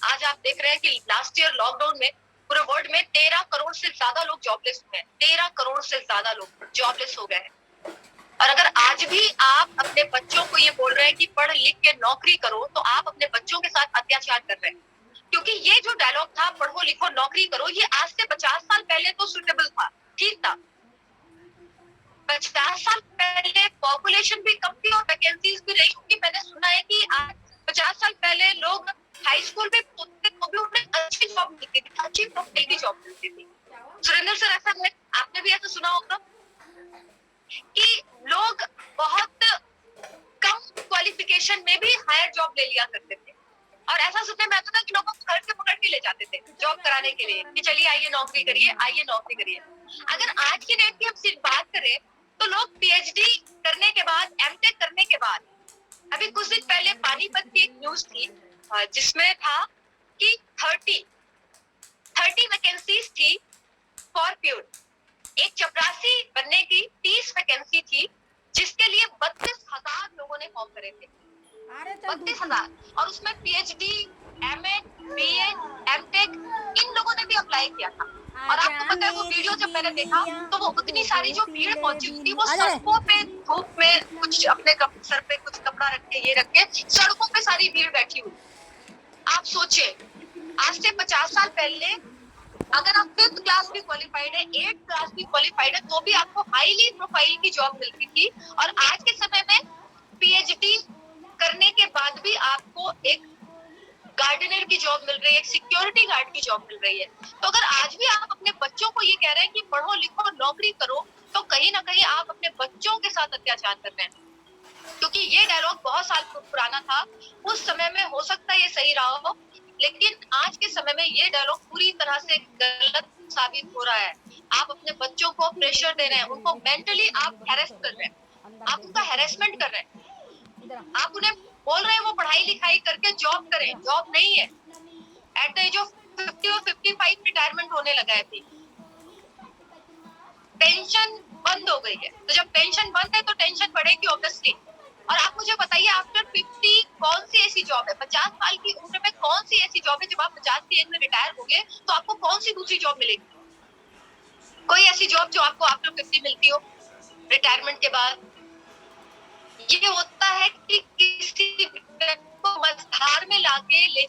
आज आप देख रहे हैं कि लास्ट ईयर लॉकडाउन में पूरे वर्ल्ड में 13 करोड़ से ज्यादा लोग जॉबलेस हुए हैं। 13 करोड़ से ज्यादा लोग जॉबलेस हो गए हैं। और अगर आज भी आप अपने बच्चों को ये बोल रहे हैं कि पढ़ लिख के नौकरी करो, तो आप अपने बच्चों के साथ अत्याचार कर रहे हैं। क्योंकि ये जो डायलॉग था पढ़ो लिखो नौकरी करो, ये आज से 50 साल पहले तो सुटेबल था, ठीक था। 50 साल पहले पॉपुलेशन भी कम थी और वैकेंसीज भी रही होंगी। मैंने सुना है कि 50 साल पहले लोग हाई स्कूल में पढ़ते तो भी उन्हें अच्छी जॉब मिलती थी, अच्छी प्रोफाइल की जॉब मिलती थी। सुरेंद्र सर, ऐसा है, आपने भी ऐसा सुना होगा कि लोग बहुत कम क्वालिफिकेशन में भी हायर जॉब ले लिया करते थे। और ऐसा सुनने में आता था कि लोगों को घर से पकड़ के ले जाते थे जॉब कराने के लिए कि चलिए आइए नौकरी करिए, आइए नौकरी करिए। अगर आज की डेट की हम सिर्फ बात करें तो लोग PhD करने के बाद, MTech करने के बाद, अभी कुछ दिन पहले पानीपत की एक न्यूज थी जिसमें था कि 30 वैकेंसीज थी फॉर प्यूर। एक चपरासी बनने की 30 वैकेंसी थी जिसके लिए 32,000 लोगों ने फॉर्म करे थे। 32,000, और उसमें PhD, MA, BA, MTech इन लोगों ने भी अप्लाई किया था। और आपको पता है वो वीडियो जब मैंने देखा तो वो उतनी सारी जो भीड़ पहुंची थी, वो सड़कों पे धूप में कुछ अपने सर पे कुछ कपड़ा रख के, ये रख के सड़कों पे सारी भीड़ बैठी हुई। आप सोचे आज से 50 साल पहले अगर आप 5th क्लास भी क्वालिफाइड है, 8th क्लास भी क्वालिफाइड है, तो भी आपको हाईली प्रोफाइल की जॉब मिलती थी। और आज के समय में पीएचडी करने के बाद भी आपको एक गार्डनर की जॉब मिल रही है, एक सिक्योरिटी गार्ड की जॉब मिल रही है। तो अगर आज भी आप अपने बच्चों को ये कह रहे हैं कि पढ़ो लिखो नौकरी करो, तो कहीं ना कहीं आप अपने बच्चों के साथ अत्याचार कर रहे हैं। क्योंकि ये डायलॉग बहुत साल पुराना था, उस समय में हो सकता है ये सही रहा हो, लेकिन आज के समय में ये डायलॉग पूरी तरह से गलत साबित हो रहा है। आप अपने बच्चों को प्रेशर दे रहे हैं, उनको मेंटली आप हैरेस कर रहे हैं, आप उनका हैरेसमेंट कर रहे हैं। आप उन्हें बोल रहे हैं वो पढ़ाई लिखाई करके जॉब करें, जॉब नहीं है। एट द एज ऑफ 50 और 55 रिटायरमेंट होने लगा है अभी। पेंशन बंद हो गई है, तो जब पेंशन बंद है तो टेंशन बढ़ेगी ऑब्वियसली। और आप मुझे बताइए आफ्टर 50 कौन सी ऐसी जॉब है, 50 साल की उम्र में कौन सी ऐसी जॉब है, जब आप 50 की एज में रिटायर होंगे तो आपको कौन सी दूसरी जॉब मिलेगी? कोई ऐसी जॉब जो आपको आफ्टर 50 मिलती हो रिटायरमेंट के बाद? ये होता है कि किसी को मझधार में लाके ले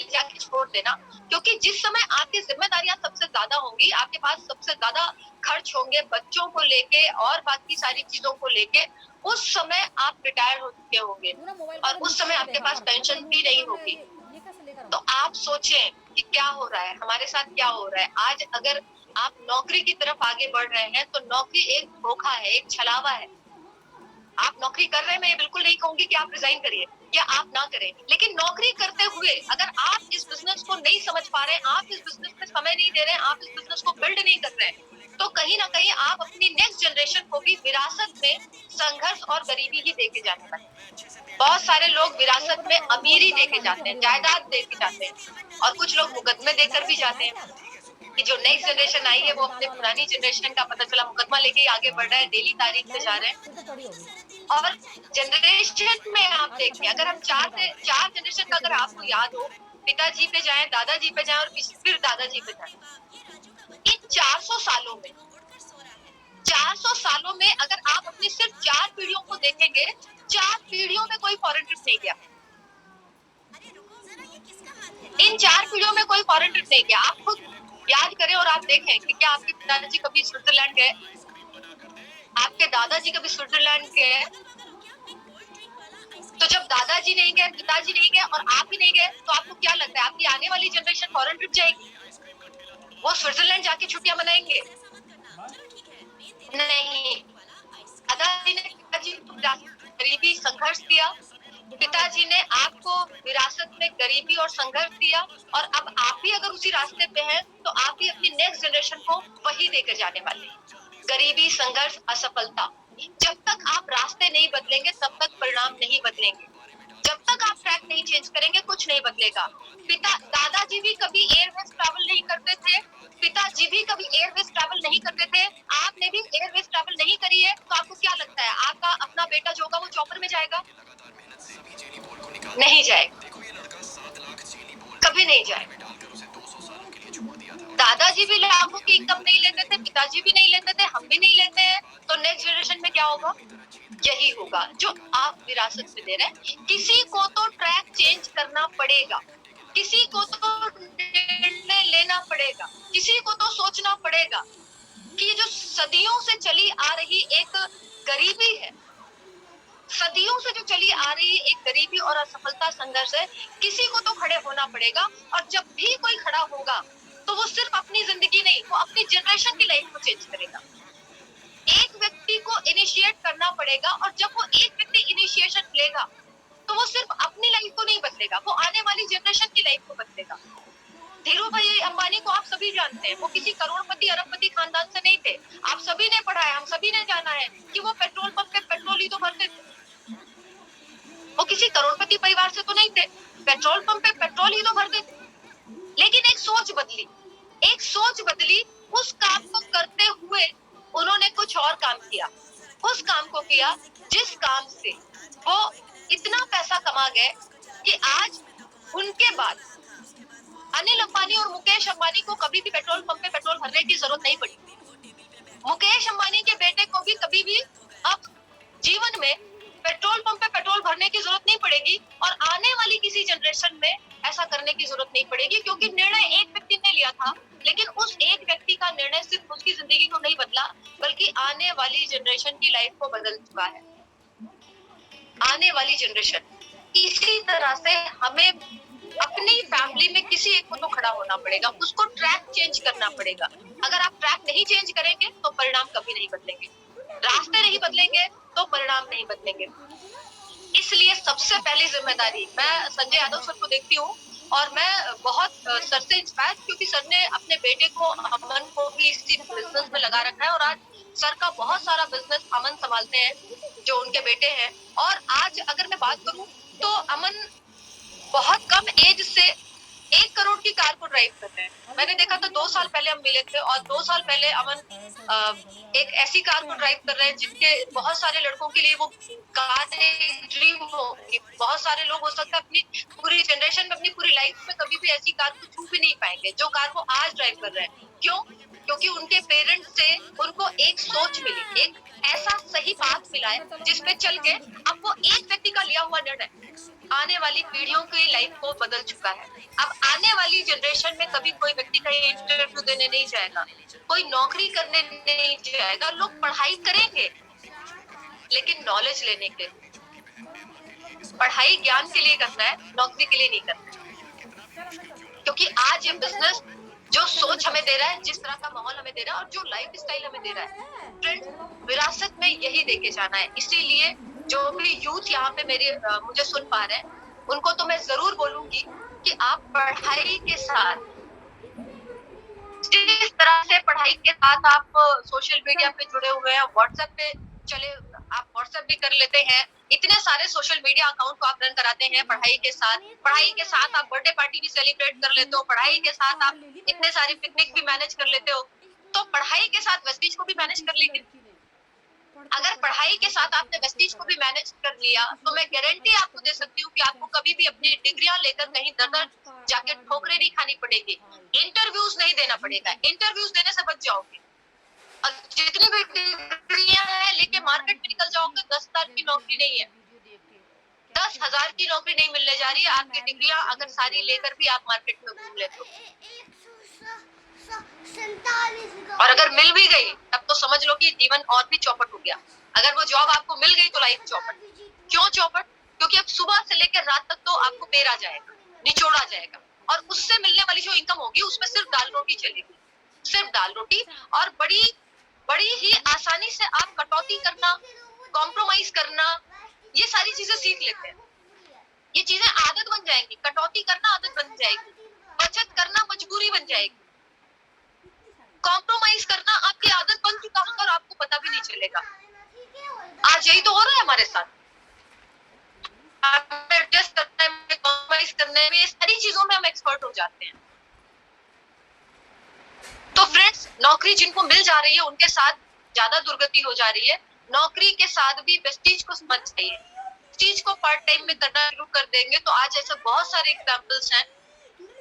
जाके छोड़ देना, क्योंकि जिस समय आपकी जिम्मेदारियां सबसे ज्यादा होंगी, आपके पास सबसे ज्यादा खर्च होंगे बच्चों को लेके और बाकी सारी चीजों को लेके, उस समय आप रिटायर हो चुके होंगे और उस समय आपके पास पेंशन भी नहीं होगी। तो आप सोचें कि क्या हो रहा है, हमारे साथ क्या हो रहा है। आज अगर आप नौकरी की तरफ आगे बढ़ रहे हैं तो नौकरी एक धोखा है, एक छलावा है। आप नौकरी कर रहे हैं, मैं ये बिल्कुल नहीं कहूंगी कि आप रिजाइन करिए या आप ना करें, लेकिन नौकरी करते हुए अगर आप इस बिजनेस को नहीं समझ पा रहे हैं, आप इस बिजनेस में समय नहीं दे रहे हैं, आप इस बिजनेस को बिल्ड नहीं कर रहे हैं, तो कहीं ना कहीं आप अपनी नेक्स्ट जनरेशन को भी विरासत में संघर्ष और गरीबी ही देके जाने वाले। बहुत सारे लोग विरासत में अमीरी देके जाते हैं, जायदाद देके जाते हैं, और कुछ लोग मुकदमे देकर भी जाते हैं कि जो नेक्स्ट जनरेशन आई है वो अपने पुरानी जनरेशन का पता चला मुकदमा लेके आगे बढ़ रहा है, डेली तारीख पे जा रहे हैं। और जनरेशन में आप देखिए, अगर हम चार जनरेशन का अगर आपको याद हो, पिताजी पे जाएं, दादाजी पे जाएं और फिर दादाजी पे जाएं, इन 400 सालों में अगर आप अपनी सिर्फ 4 पीढ़ियों को देखेंगे, 4 पीढ़ियों में कोई फॉरेन ट्रिप नहीं गया। इन 4 पीढ़ियों में कोई फॉरेन ट्रिप नहीं गया। आप खुद याद करें और आप देखें कि क्या आपके पिताजी कभी स्विट्जरलैंड गए, आपके दादाजी कभी स्विट्जरलैंड गए? तो जब दादाजी नहीं गए, पिताजी नहीं गए और आप भी नहीं गए, तो आपको क्या लगता है आपकी आने वाली जनरेशन फॉरेन ट्रिप जाएगी? वो स्विट्जरलैंड जाके छुट्टियां मनाएंगे? नहीं। दादाजी ने पिताजी को गरीबी संघर्ष दिया, पिताजी ने आपको विरासत में गरीबी और संघर्ष दिया, और अब आप भी अगर उसी रास्ते पे हैं तो आप भी अपनी नेक्स्ट जनरेशन को वही देकर जाने वाले हैं। गरीबी, संघर्ष, असफलता। जब तक आप रास्ते नहीं बदलेंगे तब तक परिणाम नहीं बदलेंगे। जब तक आप ट्रैक नहीं चेंज करेंगे कुछ नहीं बदलेगा। दादाजी भी कभी एयरवेज ट्रैवल नहीं करते थे, पिताजी भी कभी एयरवेज ट्रैवल नहीं करते थे, आपने भी एयरवेज ट्रैवल नहीं करी है, तो आपको क्या लगता है आपका अपना बेटा जो होगा वो चॉपर में जाएगा? नहीं जाएगा, कभी नहीं जाएगा। दादाजी भी लाखों की इनकम नहीं लेते थे, पिताजी भी नहीं लेते थे, हम भी नहीं लेते हैं, तो नेक्स्ट जनरेशन में क्या होगा? यही होगा जो आप विरासत में दे रहे हैं। किसी को तो ट्रैक चेंज करना पड़ेगा, किसी को तो निर्णय लेना पड़ेगा, किसी को तो सोचना पड़ेगा कि जो सदियों से चली आ रही एक गरीबी है, सदियों से जो चली आ रही एक गरीबी और असफलता संघर्ष है, किसी को तो खड़े होना पड़ेगा। और जब भी कोई खड़ा होगा तो वो सिर्फ अपनी जिंदगी नहीं, वो अपनी जनरेशन की लाइफ को चेंज करेगा। एक व्यक्ति को इनिशिएट करना पड़ेगा, और जब वो एक व्यक्ति इनिशिएशन लेगा तो वो सिर्फ अपनी लाइफ को नहीं बदलेगा, वो आने वाली जनरेशन की लाइफ को बदलेगा। धीरू भाई अंबानी को आप सभी जानते हैं, वो किसी करोड़पति अरबपति खानदान से नहीं थे। आप सभी ने पढ़ा है, हम सभी ने जाना है कि वो पेट्रोल पंप पे पेट्रोल ही तो भरते थे। वो किसी करोड़पति परिवार से तो नहीं थे, पेट्रोल पंप पे पेट्रोल ही तो भरते थे। लेकिन एक सोच बदली, उस काम को करते हुए उन्होंने कुछ और काम किया, उस काम को किया जिस काम से वो इतना पैसा कमा गए कि आज उनके बाद अनिल अंबानी और मुकेश अंबानी को कभी भी पेट्रोल पंप पे पेट्रोल भरने की जरूरत नहीं पड़ी। मुकेश अंबानी के बेटे को भी कभी भी अब जीवन में पेट्रोल पंप पे पेट्रोल भरने की जरूरत नहीं पड़ेगी, और आने वाली किसी जनरेशन में ऐसा करने की जरूरत नहीं पड़ेगी, क्योंकि निर्णय एक व्यक्ति ने लिया था, लेकिन उस एक व्यक्ति का निर्णय सिर्फ उसकी जिंदगी को नहीं बदला, बल्कि आने वाली जनरेशन की लाइफ को बदल चुका है। आने वाली जनरेशन, इसी तरह से हमें अपनी फैमिली में किसी एक को तो खड़ा होना पड़ेगा, उसको ट्रैक चेंज करना पड़ेगा। अगर आप ट्रैक नहीं चेंज करेंगे तो परिणाम कभी नहीं बदलेंगे, रास्ते नहीं बदलेंगे तो परिणाम नहीं बदलेंगे। इसलिए सबसे पहली जिम्मेदारी, मैं संजय यादव सर को देखती हूँ और मैं बहुत सर से इंस्पायर, क्योंकि सर ने अपने बेटे को, अमन को भी इसी बिजनेस में लगा रखा है और आज सर का बहुत सारा बिजनेस अमन संभालते हैं जो उनके बेटे हैं। और आज अगर मैं बात करूं तो अमन बहुत कम एज से 1 करोड़ की कार को ड्राइव कर रहे हैं। मैंने देखा था 2 साल पहले हम मिले थे और 2 साल पहले अमन एक ऐसी कार को ड्राइव कर रहे हैं जिनके बहुत सारे लड़कों के लिए वो कार एक ड्रीम होगी। बहुत सारे लोग हो सकता है अपनी पूरी जनरेशन में, अपनी पूरी लाइफ में कभी भी ऐसी कार को छू भी नहीं पाएंगे जो कार को आज ड्राइव कर रहे हैं। क्यों? क्योंकि उनके पेरेंट्स से उनको एक सोच मिली, एक ऐसा सही पाथ मिला है जिसपे चल के अब वो एक व्यक्ति का लिया हुआ निर्णय आने वाली पीढ़ियों की लाइफ को बदल चुका है। अब आने वाली जनरेशन में कभी कोई व्यक्ति का इंटरव्यू देने नहीं जाएगा, कोई नौकरी करने नहीं जाएगा। लोग पढ़ाई करेंगे लेकिन नॉलेज लेने के, पढ़ाई ज्ञान के लिए करना है, नौकरी के लिए नहीं करना है। क्योंकि आज ये बिजनेस जो सोच हमें दे रहा है, जिस तरह का माहौल हमें दे रहा है और जो लाइफ स्टाइल हमें दे रहा है, फ्रेंड्स, विरासत में यही देके जाना है। इसीलिए जो भी यूथ यहाँ पे मुझे सुन पा रहे हैं, उनको तो मैं जरूर बोलूंगी कि आप पढ़ाई के साथ, जिस तरह से पढ़ाई के साथ आप सोशल मीडिया पे जुड़े हुए हैं, व्हाट्सएप पे चले, आप व्हाट्सएप भी कर लेते हैं, इतने सारे सोशल मीडिया अकाउंट को आप रन कराते हैं पढ़ाई के साथ आप बर्थडे पार्टी भी सेलिब्रेट कर लेते हो, पढ़ाई के साथ आप इतने सारे पिकनिक भी मैनेज कर लेते हो, तो पढ़ाई के साथ वेस्टेज को भी मैनेज कर लेंगे। अगर पढ़ाई के साथ आपने वेस्टेज को भी मैनेज कर लिया तो मैं गारंटी आपको दे सकती हूँ कि आपको कभी भी अपनी डिग्रियां लेकर कहीं दर जाके ठोकरें नहीं खानी पड़ेगी, इंटरव्यूज नहीं देना पड़ेगा। इंटरव्यूज देने से बच जाओगे और जितनी भी डिग्रियां हैं लेके मार्केट में निकल जाओगे, 10,000 की नौकरी नहीं है, 10,000 की नौकरी नहीं मिलने जा रही है। आपकी डिग्रियां अगर सारी लेकर भी आप मार्केट में घूम लेते हो, और अगर मिल भी गई तब तो समझ लो कि जीवन और भी चौपट हो गया। अगर वो जॉब आपको मिल गई तो लाइफ चौपट। क्यों चौपट? क्योंकि अब सुबह से लेकर रात तक तो आपको पेरा जाएगा, निचोड़ा जाएगा, और उससे मिलने वाली जो इनकम होगी उसमें सिर्फ दाल रोटी चलेगी, सिर्फ दाल रोटी। और बड़ी ही आसानी से आप कटौती करना, कॉम्प्रोमाइज करना, ये सारी चीजें सीख लेते हैं। ये चीजें आदत बन जाएंगी, कटौती करना आदत बन जाएगी, बचत करना मजबूरी बन जाएगी, कॉम्प्रोमाइज करना आपकी आदत बन चुका होगा और आपको पता भी नहीं चलेगा। आज यही तो हो रहा है हमारे साथ, एडजस्ट करने में, कॉम्प्रोमाइज करने में, ये सारी चीजों में हम एक्सपर्ट हो जाते हैं। तो फ्रेंड्स, नौकरी जिनको मिल जा रही है उनके साथ ज्यादा दुर्गति हो जा रही है। नौकरी के साथ भी वेस्टेज को समझ चाहिए, चीज को पार्ट टाइम में करना शुरू कर देंगे तो आज ऐसे बहुत सारे एग्जांपल्स हैं,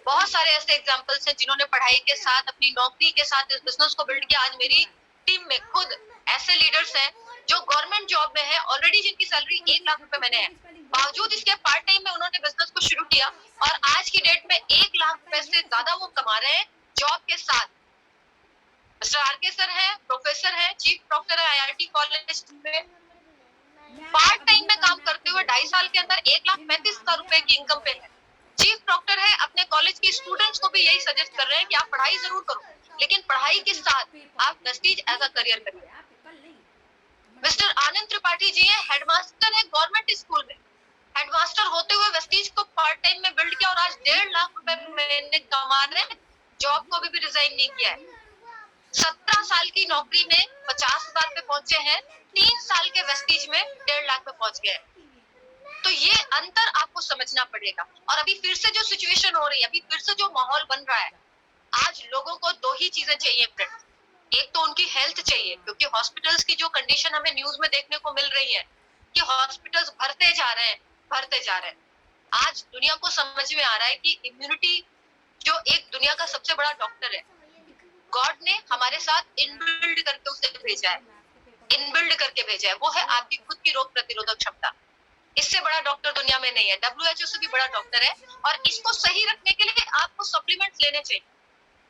बहुत सारे ऐसे एग्जांपल्स हैं जिन्होंने पढ़ाई के साथ, अपनी नौकरी के साथ इस बिजनेस को बिल्ड किया। आज मेरी टीम में खुद ऐसे लीडर्स हैं जो गवर्नमेंट जॉब में है ऑलरेडी, जिनकी सैलरी 1 लाख रुपए मैंने है, बावजूद इसके पार्ट टाइम में उन्होंने बिजनेस को शुरू किया और आज की डेट में 1 लाख रुपए से ज्यादा वो कमा रहे हैं जॉब के साथ। मिस्टर आरके सर है, प्रोफेसर है, चीफ प्रोफेसर है IIT कॉलेज में, पार्ट टाइम में काम करते हुए 2.5 साल के अंदर 1,35,000 रुपए की इनकम पे है। चीफ प्रोक्टर है, अपने कॉलेज के स्टूडेंट्स को भी यही सजेस्ट कर रहे हैं कि आप पढ़ाई जरूर करो, लेकिन पढ़ाई के साथ आप वेस्टेज एज अ करियर करिए। मिस्टर आनंद त्रिपाठी जी हैं, हेडमास्टर है गवर्नमेंट स्कूल में, हेडमास्टर होते हुए वेस्टेज को पार्ट टाइम में बिल्ड किया और आज 1.5 लाख रुपए महीने कमा रहे हैं, जॉब को भी रिजाइन नहीं किया है। 17 साल की नौकरी में 50,000 पे पहुंचे हैं, 3 साल के वेस्टेज में 1.5 लाख पे पहुंच गए। तो ये अंतर आपको समझना पड़ेगा। और अभी फिर से जो सिचुएशन हो रही है, अभी फिर से जो माहौल बन रहा है, आज लोगों को 2 ही चीजें चाहिए फ्रेंड्स। एक तो उनकी हेल्थ चाहिए, क्योंकि हॉस्पिटल्स की जो कंडीशन हमें न्यूज में देखने को मिल रही है कि हॉस्पिटल्स भरते जा रहे हैं। आज दुनिया को समझ में आ रहा है कि इम्यूनिटी जो एक दुनिया का सबसे बड़ा डॉक्टर है, गॉड ने हमारे साथ इनबिल्ड करके उसे भेजा है, वो है आपकी खुद की रोग प्रतिरोधक क्षमता। इससे बड़ा डॉक्टर दुनिया में नहीं है, WHO से भी बड़ा डॉक्टर है। और इसको सही रखने के लिए आपको सप्लीमेंट्स लेने चाहिए।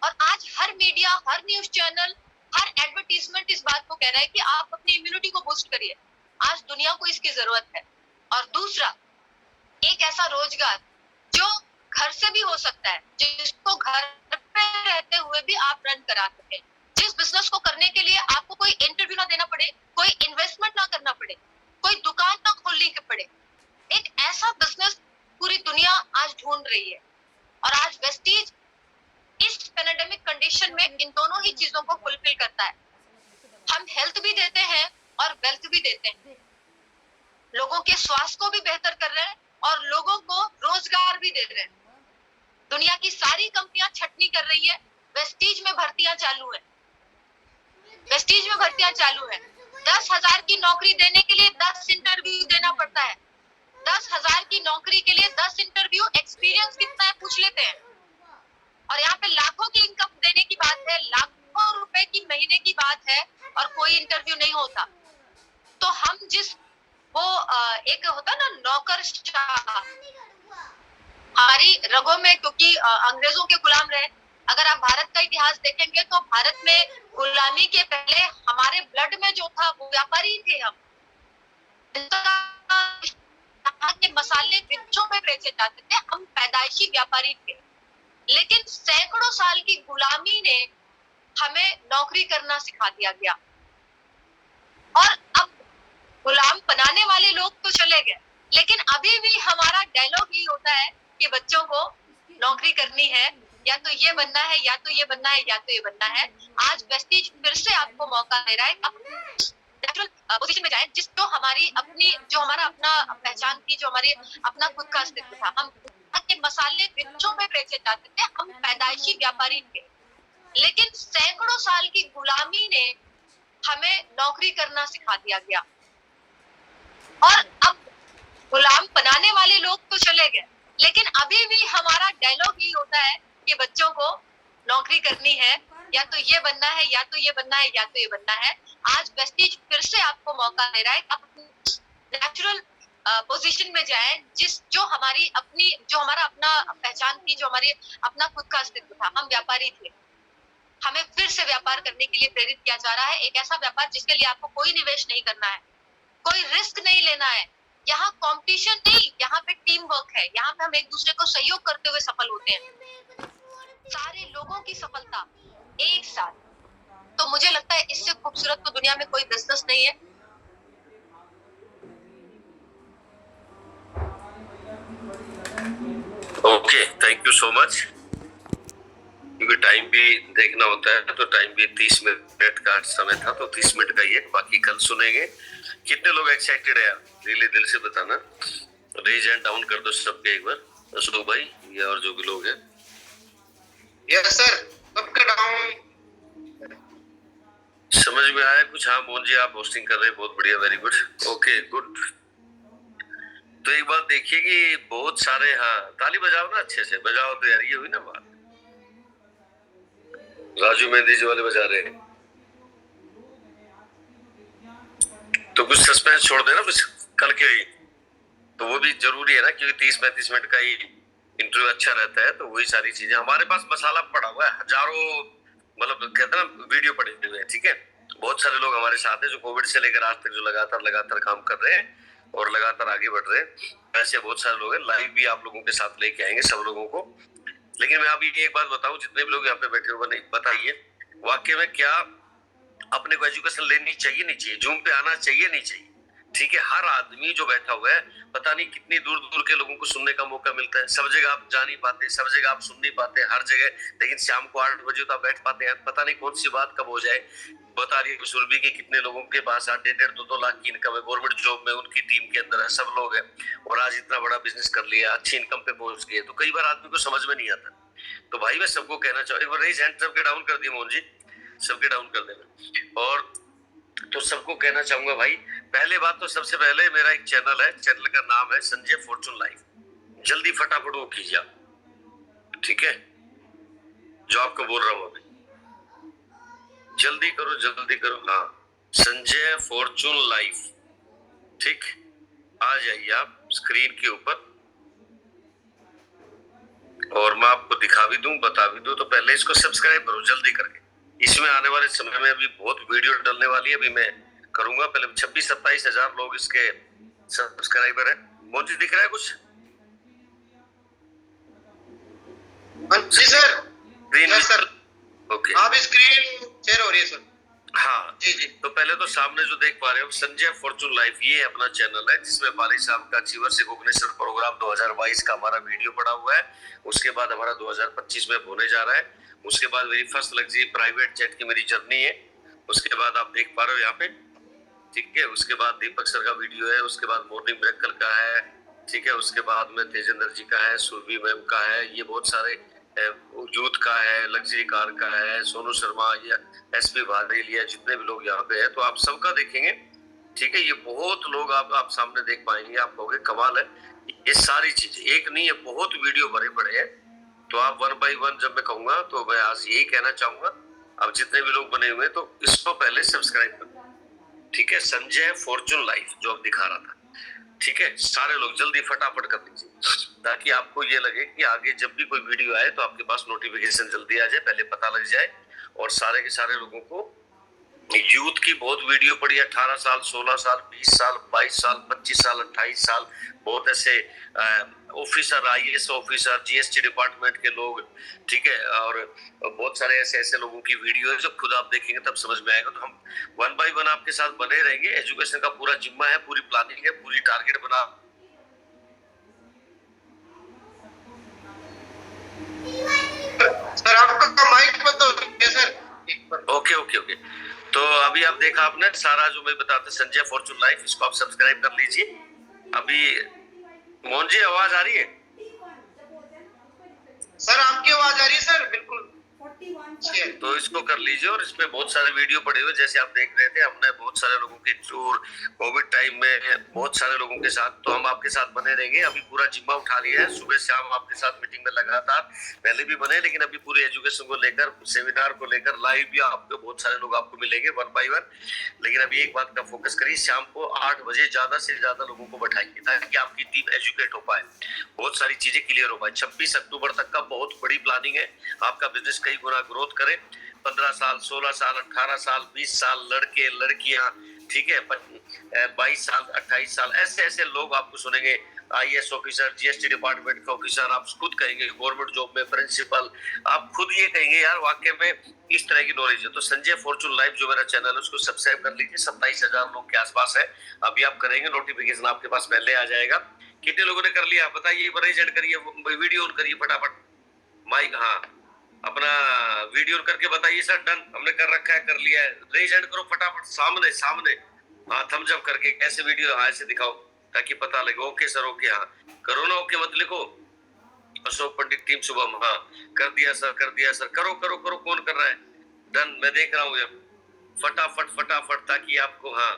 और आज हर मीडिया, हर न्यूज चैनल, हर एडवर्टीजमेंट इस बात को कह रहा है कि आप अपनी इम्यूनिटी को बूस्ट करिए। आज दुनिया को इसकी जरूरत है। और दूसरा, एक ऐसा रोजगार जो घर से भी हो सकता है, जिसको घर पे रहते हुए भी आप रन करा सके, जिस बिजनेस को करने के लिए आपको कोई इंटरव्यू ना देना पड़े, कोई इन्वेस्टमेंट ना करना पड़े, कोई दुकान ना खोलनी पड़े। एक ऐसा बिजनेस पूरी दुनिया आज ढूंढ रही है। और आज वेस्टीज इस पेंडेमिक कंडीशन में इन दोनों ही चीजों को फुलफिल करता है। हम हेल्थ भी देते हैं और वेल्थ भी देते हैं, लोगों के स्वास्थ्य को भी बेहतर कर रहे हैं और लोगों को रोजगार भी दे रहे हैं। दुनिया की सारी कंपनियां छटनी कर रही है, वेस्टीज में भर्तियां चालू है, वेस्टीज में भर्तियां चालू है। 10,000 की नौकरी देने के लिए 10 इंटरव्यू देना पड़ता है। 10,000 की नौकरी के लिए 10 इंटरव्यू, एक्सपीरियंस कितना है पूछ लेते हैं। और यहाँ पे लाखों की इनकम देने की बात है, लाखों रुपए की महीने की बात है और कोई इंटरव्यू नहीं होता। तो हम जिस वो एक होता ना नौकरशाह, हमारी रगों में, क्योंकि अंग्रेजों के गुलाम रहे। अगर आप भारत का इतिहास देखेंगे तो भारत में गुलामी के पहले हमारे ब्लड में जो था वो व्यापारी थे। हम के मसाले वृक्षों में बेचे जाते थे, हम पैदाइशी व्यापारी थे। लेकिन सैकड़ों साल की गुलामी ने हमें नौकरी करना सिखा दिया गया। और अब गुलाम बनाने वाले लोग तो चले गए, लेकिन अभी भी हमारा डायलॉग यही होता है कि बच्चों को नौकरी करनी है, या तो ये बनना है, या तो ये बनना है, या तो ये बनना है। आज वेस्टीज फिर से आपको मौका दे रहा है नेचुरल पोजीशन में जाए, जिस जो हमारी अपनी, जो हमारा अपना पहचान थी, जो हमारी अपना खुद का अस्तित्व था। हम के मसाले वृक्षों में बेचे जाते थे, हम पैदाइशी व्यापारी थे। लेकिन सैकड़ों साल की गुलामी ने हमें नौकरी करना सिखा दिया गया। और अब गुलाम बनाने वाले लोग तो चले गए, लेकिन अभी भी हमारा डायलॉग यही होता है कि बच्चों को नौकरी करनी है, या तो ये बनना है, या तो ये बनना है, या तो ये बनना है। आज वेस्टीज फिर से आपको मौका दे रहा है, आप नेचुरल पोजीशन में जाएं, जिस जो हमारी अपनी, जो हमारा अपना पहचान थी, जो हमारी अपना खुद का अस्तित्व था। हम व्यापारी थे, हमें फिर से व्यापार करने के लिए प्रेरित किया जा रहा है। एक ऐसा व्यापार जिसके लिए आपको कोई निवेश नहीं करना है, कोई रिस्क नहीं लेना है। यहाँ कंपटीशन नहीं, यहाँ पे टीम वर्क है। यहाँ पे हम एक दूसरे को सहयोग करते हुए सफल होते हैं, सारे लोगों की सफलता एक साथ। तो मुझे लगता है इससे खूबसूरत तो दुनिया में कोई बिजनेस नहीं है। Okay, thank you so much. क्योंकि टाइम भी देखना होता है, तो टाइम भी 30 मिनट का समय था, तो 30 मिनट का ही है, बाकी कल सुनेंगे। कितने लोग एक्साइटेड है, रियली दिल से बताना। रेज एंड डाउन कर दो सबके एक बार, अशोक भाई या और जो भी लोग हैं। यस सर, सबका डाउन। समझ में आया कुछ? हाँ मोहन जी, आप होस्टिंग कर रहे हैं, बहुत बढ़िया, वेरी गुड। Okay, good. तो एक बात देखिए कि बहुत सारे, हाँ ताली बजाओ ना, अच्छे से बजाओ तो यार, ये हुई ना बात। राजू मेहंदी जी वाले बजा रहे हैं, तो कुछ सस्पेंस छोड़ देना कुछ कल के लिए, तो वो भी जरूरी है ना, क्योंकि 30-35 मिनट का ही इंटरव्यू अच्छा रहता है। तो वही सारी चीजें, हमारे पास मसाला पड़ा हुआ है, हजारों, मतलब कहते हैं ना वीडियो पड़े हुए हैं, ठीक है। बहुत सारे लोग हमारे साथ हैं जो कोविड से लेकर आज तक जो लगातार काम कर रहे हैं और लगातार आगे बढ़ रहे हैं। ऐसे बहुत सारे लोग हैं, लाइव भी आप लोगों के साथ लेके आएंगे सब लोगों को। लेकिन मैं अभी एक बात बताऊं, जितने भी लोग यहाँ पे बैठे हुए, बताइए वाकई में क्या अपने को एजुकेशन लेनी चाहिए, नहीं चाहिए? जूम पे आना चाहिए, नहीं चाहिए? ठीक है, हर आदमी जो बैठा हुआ है, पता नहीं कितनी दूर दूर के लोगों को सुनने का मौका मिलता है। सब जगह आप जा नहीं पाते, सब जगह आप सुन नहीं पाते, हर जगह। लेकिन शाम को 8 बजे तो आप बैठ पाते हैं। पता नहीं कौन सी बात कब हो जाए। बता रही है सुरभि की कितने लोगों के पास 1.5-2 लाख की इनकम है, गवर्नमेंट जॉब में उनकी टीम के अंदर है, सब लोग हैं, और आज इतना बड़ा बिजनेस कर लिया, अच्छी इनकम पे पहुंच गए। तो कई बार आदमी को समझ में नहीं आता। तो भाई मैं सबको कहना चाहूँ, एक बार रेज हैंड सबके डाउन कर दिए मोहन जी, सबके डाउन कर देना। और तो सबको कहना चाहूंगा भाई, पहले बात तो सबसे पहले मेरा एक चैनल है, चैनल का नाम है संजय फॉर्चून लाइफ। जल्दी फटाफट वो कीजिए आप, ठीक है, जो आपको बोल रहा हूँ अभी, जल्दी करो। हाँ, संजय फॉर्चून लाइफ, ठीक। आ जाइए आप स्क्रीन के ऊपर और मैं आपको दिखा भी दूं, बता भी दूं। तो पहले इसको सब्सक्राइब करो जल्दी करके। इसमें आने वाले समय में अभी बहुत वीडियो डलने वाली है, अभी मैं करूंगा। पहले 26-27 हजार लोग इसके सब्सक्राइबर है। मोदी दिख रहा है कुछ? जी सर। स्क्रीन सर ओके, आप स्क्रीन शेयर हो रही है सर। हाँ जी जी। तो पहले तो सामने जो देख पा रहे हो संजय फॉर्चून लाइफ, ये अपना चैनल है जिसमें बाली साहब का अचीवर्स रिकॉग्निशन प्रोग्राम 2022 का हमारा वीडियो पड़ा हुआ है। उसके बाद हमारा 2025 में होने जा रहा है। उसके बाद मेरी फर्स्ट लग्जरी प्राइवेट जेट की मेरी जर्नी है। उसके बाद आप देख पा रहे हो यहाँ पे, ठीक है। उसके बाद दीपक सर का वीडियो है। उसके बाद मॉर्निंग मिरेकल का है, ठीक है। उसके बाद में तेजेंद्र जी का है, सुरभि मैम का है, ये बहुत सारे यूथ का है, लग्जरी कार का है, सोनू शर्मा या एसपी भारेलिया, जितने भी लोग यहाँ पे है तो आप सबका देखेंगे, ठीक है। ये बहुत लोग आप सामने देख पाएंगे, आप कहोगे कमाल है। ये सारी चीजें एक नहीं है, बहुत वीडियो भरे पड़े हैं। तो आप 1 by 1 जब मैं कहूंगा तो मैं आज यही कहना चाहूंगा, अब जितने भी लोग बने हुए तो इसको पहले सब्सक्राइब करो, ठीक है। संजय फॉर्चून लाइफ जो अब दिखा रहा था, ठीक है। सारे लोग जल्दी फटाफट कर दीजिए ताकि आपको ये लगे कि आगे जब भी कोई वीडियो आए तो आपके पास नोटिफिकेशन जल्दी आ जाए, पहले पता लग जाए। और सारे के सारे लोगों को यूथ की बहुत वीडियो पड़ी है, 18 साल, 16 साल, 20 साल, 22 साल, 25 साल, 28 साल, बहुत ऐसे officer, IAS officer, GST department के लोग, ठीक है। और बहुत सारे ऐसे लोगों की वीडियो है, जब खुद आप देखेंगे तब समझ में आएगा। तो हम 1 by 1 आपके साथ बने रहेंगे। एजुकेशन का पूरा जिम्मा है, पूरी प्लानिंग है, पूरी टारगेट बना। सर आपका माइक बंद हो गया सर। ओके। तो अभी आप देखा आपने सारा जो मैं बताता संजय फॉर्चून लाइफ, इसको आप सब्सक्राइब कर लीजिए। अभी मोहन जी आवाज आ रही है? सर आपकी आवाज आ रही है सर, बिल्कुल। तो इसको कर लीजिए। और इसमें बहुत सारे वीडियो पड़े हुए, जैसे आप देख रहे थे, हमने बहुत सारे लोगों के टूर कोविड टाइम में बहुत सारे लोगों के साथ, तो हम आपके साथ बने रहेंगे। अभी पूरा जिम्मा उठा लिया है, सुबह शाम आपके साथ मीटिंग में लगातार, पहले भी बने, लेकिन अभी पूरे एजुकेशन को लेकर, सेमिनार को लेकर लाइव भी आपको बहुत सारे लोग आपको मिलेंगे 1 by 1। लेकिन अभी एक बात का फोकस करिए, शाम को 8 बजे ज्यादा से ज्यादा लोगों को बैठाइए ताकि आपकी टीम एजुकेट हो पाए, बहुत सारी चीजें क्लियर हो पाए। 26 अक्टूबर तक का बहुत बड़ी प्लानिंग है, आपका बिजनेस कई गुना ग्रोथ करे। 15 साल, 16 साल, 18 साल, 20 साल, लड़के लड़कियां, ठीक है, 22 साल, 28 साल, ऐसे लोग आपको सुनेंगे। IAS ऑफिसर, GST डिपार्टमेंट के ऑफिसर, आप खुद कहेंगे गवर्नमेंट जॉब में प्रिंसिपल, आप खुद ये कहेंगे यार वाकई में इस तरह की नॉलेज है। तो संजय फॉर्चून लाइफ जो मेरा चैनल है उसको सब्सक्राइब कर लीजिए। 27 हजार लोग के आसपास है। अभी आप करेंगे, नोटिफिकेशन आपके पास पहले आ जाएगा। कितने लोगों ने कर लिया बताइए, रेज करिए, वीडियो ऑन करिए फटाफट, माइक, हाँ अपना वीडियो करके बताइए सर डन, हमने कर रखा है, कर लिया है। रेज हैंड करो फटाफट, सामने हाँ थम्स अप करके, कैसे वीडियो, हाँ ऐसे दिखाओ ताकि पता लगे। ओके सर, ओके, हाँ करो ना, ओके मत लिखो। अशोक पंडित, टीम शुभम, हाँ कर दिया सर, करो कौन कर रहा है, डन, मैं देख रहा हूँ फटाफट ताकि आपको हाँ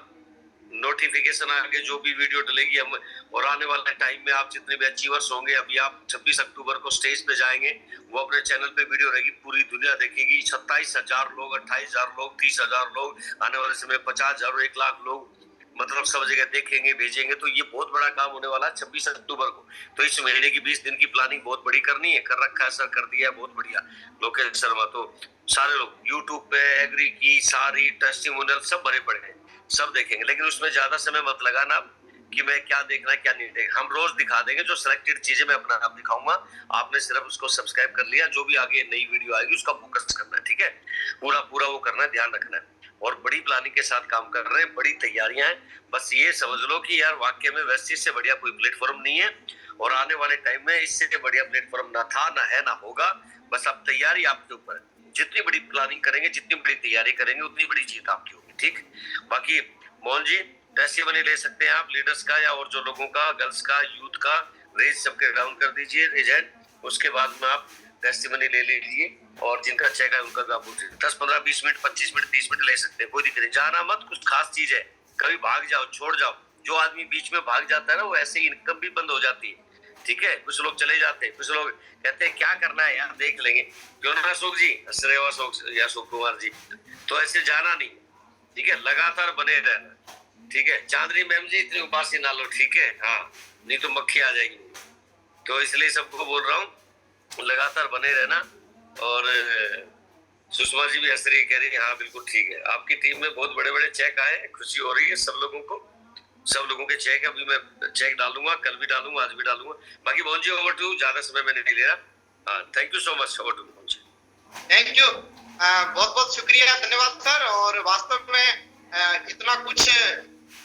नोटिफिकेशन आगे जो भी वीडियो डलेगी हम। और आने वाले टाइम में आप जितने भी अचीवर्स होंगे, अभी आप 26 अक्टूबर को स्टेज पे जाएंगे, वो अपने चैनल पे वीडियो रहेगी, पूरी दुनिया देखेगी। 27 हजार लोग, 28 हजार लोग, 30 हजार लोग, आने वाले समय 50 हजार, 1 लाख लोग, मतलब सब जगह देखेंगे, भेजेंगे। तो ये बहुत बड़ा काम होने वाला है 26 अक्टूबर को। तो इस महीने की 20 दिन की प्लानिंग बहुत बड़ी करनी है, कर रखा है सर, कर दिया है, बहुत बढ़िया। लोकेश शर्मा, तो सारे लोग यूट्यूब पे एग्री की सारी टेस्टिमोनियल सब भरे पड़े हैं, सब देखेंगे। लेकिन उसमें ज्यादा समय मत लगाना कि मैं क्या देखना है क्या नहीं देखना, हम रोज दिखा देंगे। जो सिलेक्टेड चीजें मैं अपना आप दिखाऊंगा, आपने सिर्फ उसको सब्सक्राइब कर लिया, जो भी आगे नई वीडियो आएगी उसका फोकस करना है, ठीक है, पूरा वो करना है, ध्यान रखना है। और बड़ी प्लानिंग के साथ काम कर रहे हैं, बड़ी तैयारियां हैं। बस ये समझ लो कि यार वाकई में वेस्टीज से बढ़िया कोई प्लेटफॉर्म नहीं है, और आने वाले टाइम में इससे बढ़िया प्लेटफॉर्म ना था, ना है, ना होगा। बस अब तैयारी आपके ऊपर है, जितनी बड़ी प्लानिंग करेंगे, जितनी बड़ी तैयारी करेंगे, उतनी बड़ी जीत आपकी होगी, ठीक। बाकी मोहन जी टेस्टिमनी ले सकते हैं आप, लीडर्स का या और जो लोगों का, गर्ल्स का, यूथ का, रेज सबके डाउन कर दीजिए, रेजेंट। उसके बाद में आप टेस्टिमनी ले लीजिए, और जिनका चेक है उनका आप 10, 15, 20 मिनट, 25 मिनट, 30 मिनट ले सकते हैं, कोई दिक्कत नहीं। जाना मत, कुछ खास चीज है, कभी भाग जाओ, छोड़ जाओ। जो आदमी बीच में भाग जाता है ना, वो ऐसे ही इनकम भी बंद हो जाती है, ठीक है। कुछ लोग चले जाते हैं, कुछ लोग कहते हैं क्या करना है यार देख लेंगे, क्यों ना अशोक जी, अशोक कुमार जी, तो ऐसे जाना नहीं, ठीक है, लगातार बने रहना, ठीक है। चांदनी मैम जी इतनी उबासी ना लो, ठीक है, हाँ, नहीं तो मक्खी आ जाएगी। तो इसलिए सबको बोल रहा हूँ लगातार बने रहना। और सुषमा जी भी हंस रही, कह रही है हाँ बिल्कुल ठीक है। आपकी टीम में बहुत बड़े बड़े चेक आए, खुशी हो रही है सब लोगों को। सब लोगों के चेक अभी मैं चेक डालूंगा, कल भी डालूंगा, आज भी डालूंगा। बाकी मोहन जी ओवर टू, ज्यादा समय मैंने नहीं ले रहा। हाँ, thank you so much. Over to Mohan ji. Thank you, बहुत बहुत शुक्रिया, धन्यवाद सर। और वास्तव में इतना कुछ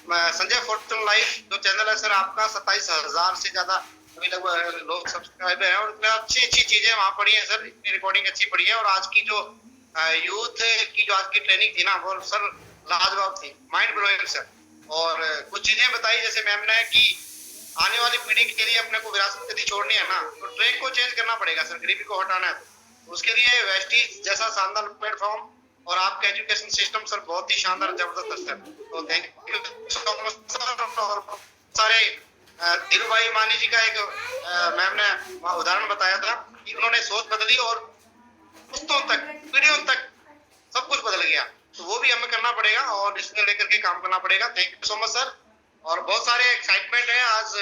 संजय फॉर्चून लाइव जो चैनल है सर आपका 27,000 से ज्यादा अभी लगभग लोग सब्सक्राइबर हैं, और इतनी अच्छी अच्छी चीजें वहाँ पड़ी हैं सर, इतनी रिकॉर्डिंग अच्छी पड़ी है। और आज की जो यूथ की जो आज की ट्रेनिंग थी ना, वो सर लाजवाब थी, माइंड ब्लोइंग सर। और कुछ चीजें बताई जैसे मैम ने कि आने वाली पीढ़ी के लिए अपने को विरासत यदि छोड़नी है ना, तो ट्रैक को चेंज करना पड़ेगा सर, गरीबी को हटाना है। तो उसके लिए वेस्टीज जैसा शानदार प्लेटफॉर्म और आपका एजुकेशन सिस्टम सर बहुत ही शानदार जबरदस्त है सर। तो thank you so much sir. और सारे धीरू भाई मानी जी का एक मैम ने उदाहरण बताया था कि उन्होंने सोच बदली और पुश्तों तक, पीढ़ियों तक सब कुछ बदल गया। तो वो भी हमें करना पड़ेगा और इसको लेकर के काम करना पड़ेगा। Thank you so much sir. और बहुत सारे एक्साइटमेंट है आज,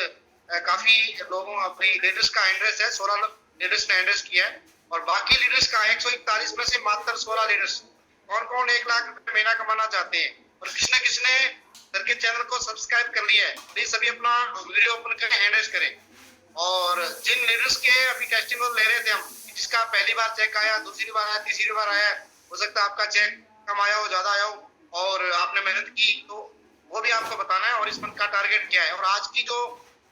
काफी लोगों अपनी लीडर्स का एंड्रेस है, 16 लीडर्स ने एंड्रेस किया है। और बाकी लीडर्स का 141 में से मात्र 16 लीडर्स, कौन कौन 1 लाख रुपए महीना कमाना चाहते हैं और किसने किसने सर के चैनल को सब्सक्राइब कर लिया है, प्लीज सभी अपना वीडियो ओपन करें, हैंड करें। और जिन लीडर्स के अभी टेस्टिमोनियल ले रहे थे हम, जिसका पहली बार चेक आया, दूसरी बार आया, तीसरी बार आया, हो सकता है आपका चेक कम आया हो, ज्यादा आया हो, और आपने मेहनत की, तो वो भी आपको बताना है। और इस मंथ का टारगेट क्या है। और आज की जो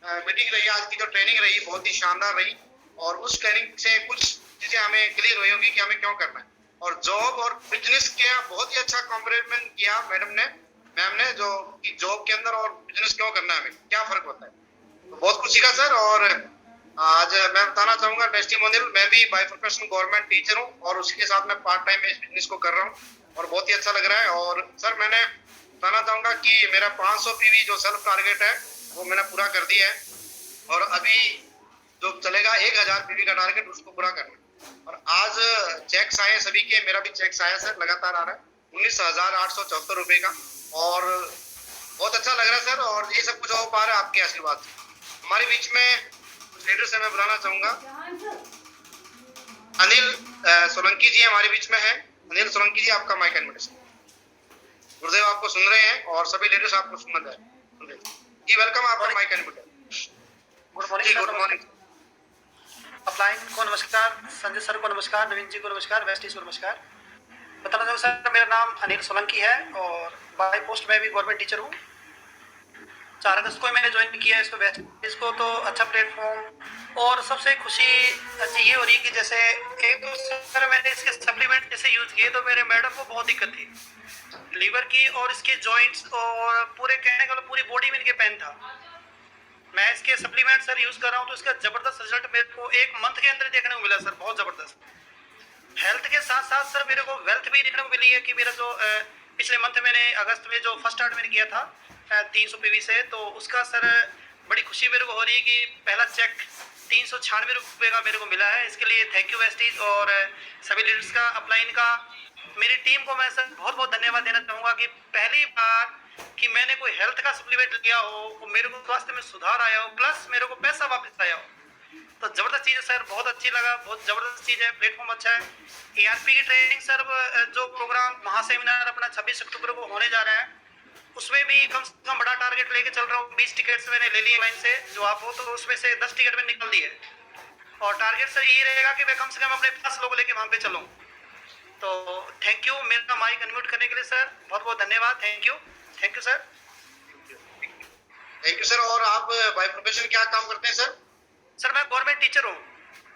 मीटिंग रही, आज की जो ट्रेनिंग रही, बहुत ही शानदार रही। और उस ट्रेनिंग से कुछ चीजें हमें क्लियर हुई होगी कि हमें क्यों करना है। और जॉब और बिजनेस के बहुत ही अच्छा कॉम्पैरिजन किया मैम ने जो कि जॉब के अंदर और बिजनेस क्यों करना है, हमें क्या फर्क होता है। तो बहुत कुछ सीखा सर। और आज मैं बताना चाहूंगा टेस्टिमोनियल, मैं भी बाय प्रोफेशन गवर्नमेंट टीचर हूँ और उसके साथ मैं पार्ट टाइम इस बिजनेस को कर रहा हूँ और बहुत ही अच्छा लग रहा है। और सर मैंने बताना चाहूंगा कि मेरा 500 पीवी जो सेल्फ टारगेट है वो मैंने पूरा कर दिया है। और अभी जो चलेगा 1000 पीवी का टारगेट, उसको पूरा करना। और आज चेक्स आए सभी के, मेरा भी चेक्स आया सर, लगातार आ रहा है 19,874 रुपए का। और बहुत अच्छा लग रहा है सर। और ये सब कुछ हो पा रहा है आपके आशीर्वाद से। हमारे बीच में लीडर से मैं बुलाना चाहूंगा, अनिल सोलंकी जी हमारे बीच में है। अनिल सोलंकी जी, आपका माइक एडमिशन। गुरुदेव आपको सुन रहे हैं और सभी लीडर्स आपको सुन रहे हैं जी। वेलकम, आपका mic admission. Good morning. Good morning. Upline को नमस्कार, संजय सर को नमस्कार, नवीन जी को नमस्कार, वेस्टीज को नमस्कार। बताना चाहूँ सर, मेरा नाम अनिल सोलंकी है और बाय पोस्ट में भी गवर्नमेंट टीचर हूँ। 4 अगस्त को मैंने ज्वाइन किया इसको, वेस्टीज को। तो अच्छा प्लेटफॉर्म और सबसे खुशी अच्छी ये हो रही है कि जैसे एक तो सर मैंने इसके सप्लीमेंट जैसे यूज़ किए तो मेरे मैडम को बहुत दिक्कत थी लीवर की और इसके जॉइंट्स और पूरे कहने का पूरी बॉडी में इनके पेन था। मैं इसके सप्लीमेंट सर यूज़ कर रहा हूँ तो इसका ज़बरदस्त रिजल्ट मेरे को 1 मंथ के अंदर देखने को मिला सर, बहुत ज़बरदस्त। हेल्थ के साथ साथ सर मेरे को वेल्थ भी देखने को मिली है कि मेरा जो पिछले मंथ मैंने अगस्त में जो फर्स्ट स्टार्ट मैंने किया था 300 पीवी से, तो उसका सर बड़ी खुशी मेरे को हो रही है कि पहला चेक 396 रुपये का मेरे को मिला है। इसके लिए थैंक यू वेस्टीज और सभी लीडर्स का, अपलाइन का, मेरी टीम को मैं सर बहुत बहुत धन्यवाद देना चाहूँगा कि पहली बार कि मैंने कोई हेल्थ का सप्लीमेंट लिया हो, मेरे को स्वास्थ्य में सुधार आया हो, प्लस मेरे को पैसा वापस आया हो। तो जबरदस्त चीज़ है सर, बहुत अच्छी लगा, बहुत जबरदस्त चीज़ है, प्लेटफॉर्म अच्छा है। ARP की ट्रेनिंग सर जो प्रोग्राम महासेमिनार अपना 26 अक्टूबर को होने जा रहा है, उसमें भी कम से कम बड़ा टारगेट लेके चल रहा हूँ। 20 टिकट्स मैंने ले लिए लाइन से, जो आप हो तो उसमें से 10 टिकट में निकल दिए। और टारगेट सर ये रहेगा कि मैं कम से कम अपने 50 लोग लेके वहाँ पे चलूँ। तो थैंक यू मेरा माइक अनम्यूट करने के लिए सर, बहुत बहुत धन्यवाद। Thank you sir. Thank you sir. और आप बाय प्रोफेशन क्या काम करते हैं सर? सर मैं गवर्नमेंट टीचर हूँ।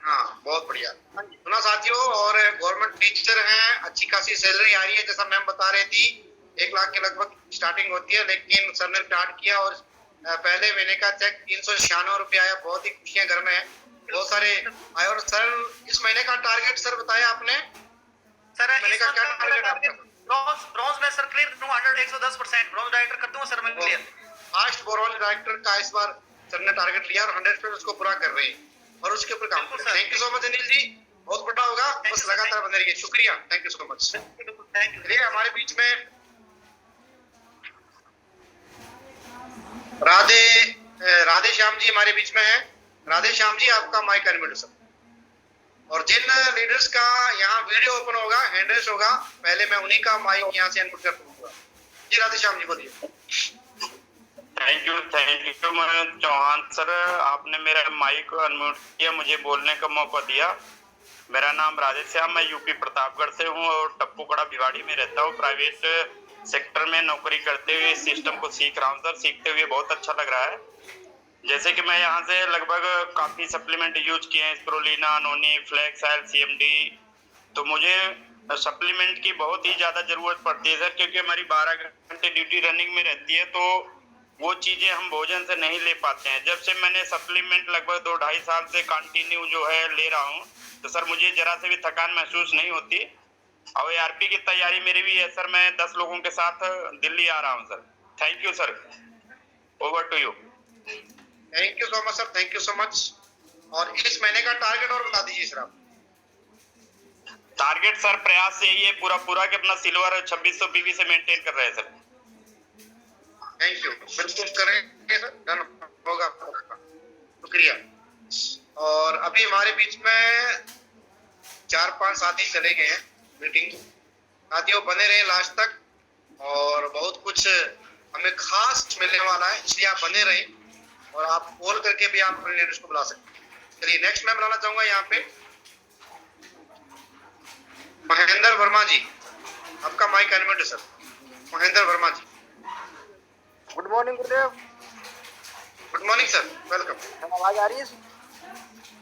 हाँ, बहुत बढ़िया। सुना साथियों, और गवर्नमेंट टीचर हैं, अच्छी खासी सैलरी आ रही है, जैसा मैम बता रही थी 1 लाख के लगभग स्टार्टिंग होती है। लेकिन सर ने स्टार्ट किया और पहले महीने का चेक 396 रुपये आया। बहुत ही खुशियां घर में है, बहुत सारे आए। और सर इस महीने का टारगेट सर बताया आपने, सर महीने का क्या टारगेट आपका? ब्रॉन्ज में सर क्लियर करूँ 110%, ब्रॉन्ज डायरेक्टर कर दूंगा सर मैं क्लियर। फास्ट ब्रॉन्ज डायरेक्टर का इस बार सर ने टारगेट लिया और 100% उसको पूरा कर रहे हैं और उसके ऊपर काम कर रहे हैं। Thank you so much Anil ji, बहुत बड़ा होगा, बस लगातार बने रहिए। शुक्रिया, thank you so much. Thank you. हमारे बीच में राधे श्याम जी हमारे बीच में है। राधे श्याम जी, आपका माइक अनम्यूट सर। और जिन लीडर्स का यहाँ वीडियो ओपन होगा, हैंड रेस होगा, पहले मैं उन्हीं का माइक यहाँ से अनम्यूट कर दूंगा। जी राधे श्याम जी बोलिए। थैंक यू चौहान सर, आपने मेरा माइक अनम्यूट किया, मुझे बोलने का मौका दिया। मेरा नाम राधे श्याम, मैं यूपी प्रतापगढ़ से हूँ और टप्पूकड़ा भिवाड़ी में रहता हूँ। प्राइवेट सेक्टर में नौकरी करते हुए इस सिस्टम को सीख रहा हूँ सर। सीखते हुए बहुत अच्छा लग रहा है। जैसे कि मैं यहाँ से लगभग काफ़ी सप्लीमेंट यूज किए हैं, स्प्रोलिना, नोनी, फ्लैक्स, सीएमडी। तो मुझे सप्लीमेंट की बहुत ही ज़्यादा ज़रूरत पड़ती है सर, क्योंकि हमारी 12 घंटे ड्यूटी रनिंग में रहती है, तो वो चीज़ें हम भोजन से नहीं ले पाते हैं। जब से मैंने सप्लीमेंट लगभग 2-2.5 साल से कंटिन्यू जो है ले रहा हूँ, तो सर मुझे जरा से भी थकान महसूस नहीं होती। और ARP की तैयारी मेरी भी है सर। मैं 10 लोगों के साथ दिल्ली आ रहा हूँ sir. Thank you sir, over to you. Thank you so much sir, thank you so much. और इस महीने का टारगेट और बता दीजिए सर आप। टारगेट सर प्रयास यही है पूरा कि अपना सिल्वर 2600 PV से मेंटेन कर रहे हैं सर। थैंक यू, बिल्कुल करेंगे सर, डन होगा आपका। शुक्रिया। और अभी हमारे बीच में 4-5 साथी चले गए हैं मीटिंग। साथियों बने रहे लास्ट तक, और बहुत कुछ हमें खास मिलने वाला है, इसलिए आप बने रहे। और आप कॉल करके भी आप अपने लीडर्स को बुला सकते हैं। चलिए नेक्स्ट मैं बुलाना चाहूंगा यहाँ पे महेंद्र वर्मा जी। आपका माइक अनम्यूट है सर, महेंद्र वर्मा जी। गुड मॉर्निंग गुरुदेव। Good morning sir, welcome. आवाज आ रही है?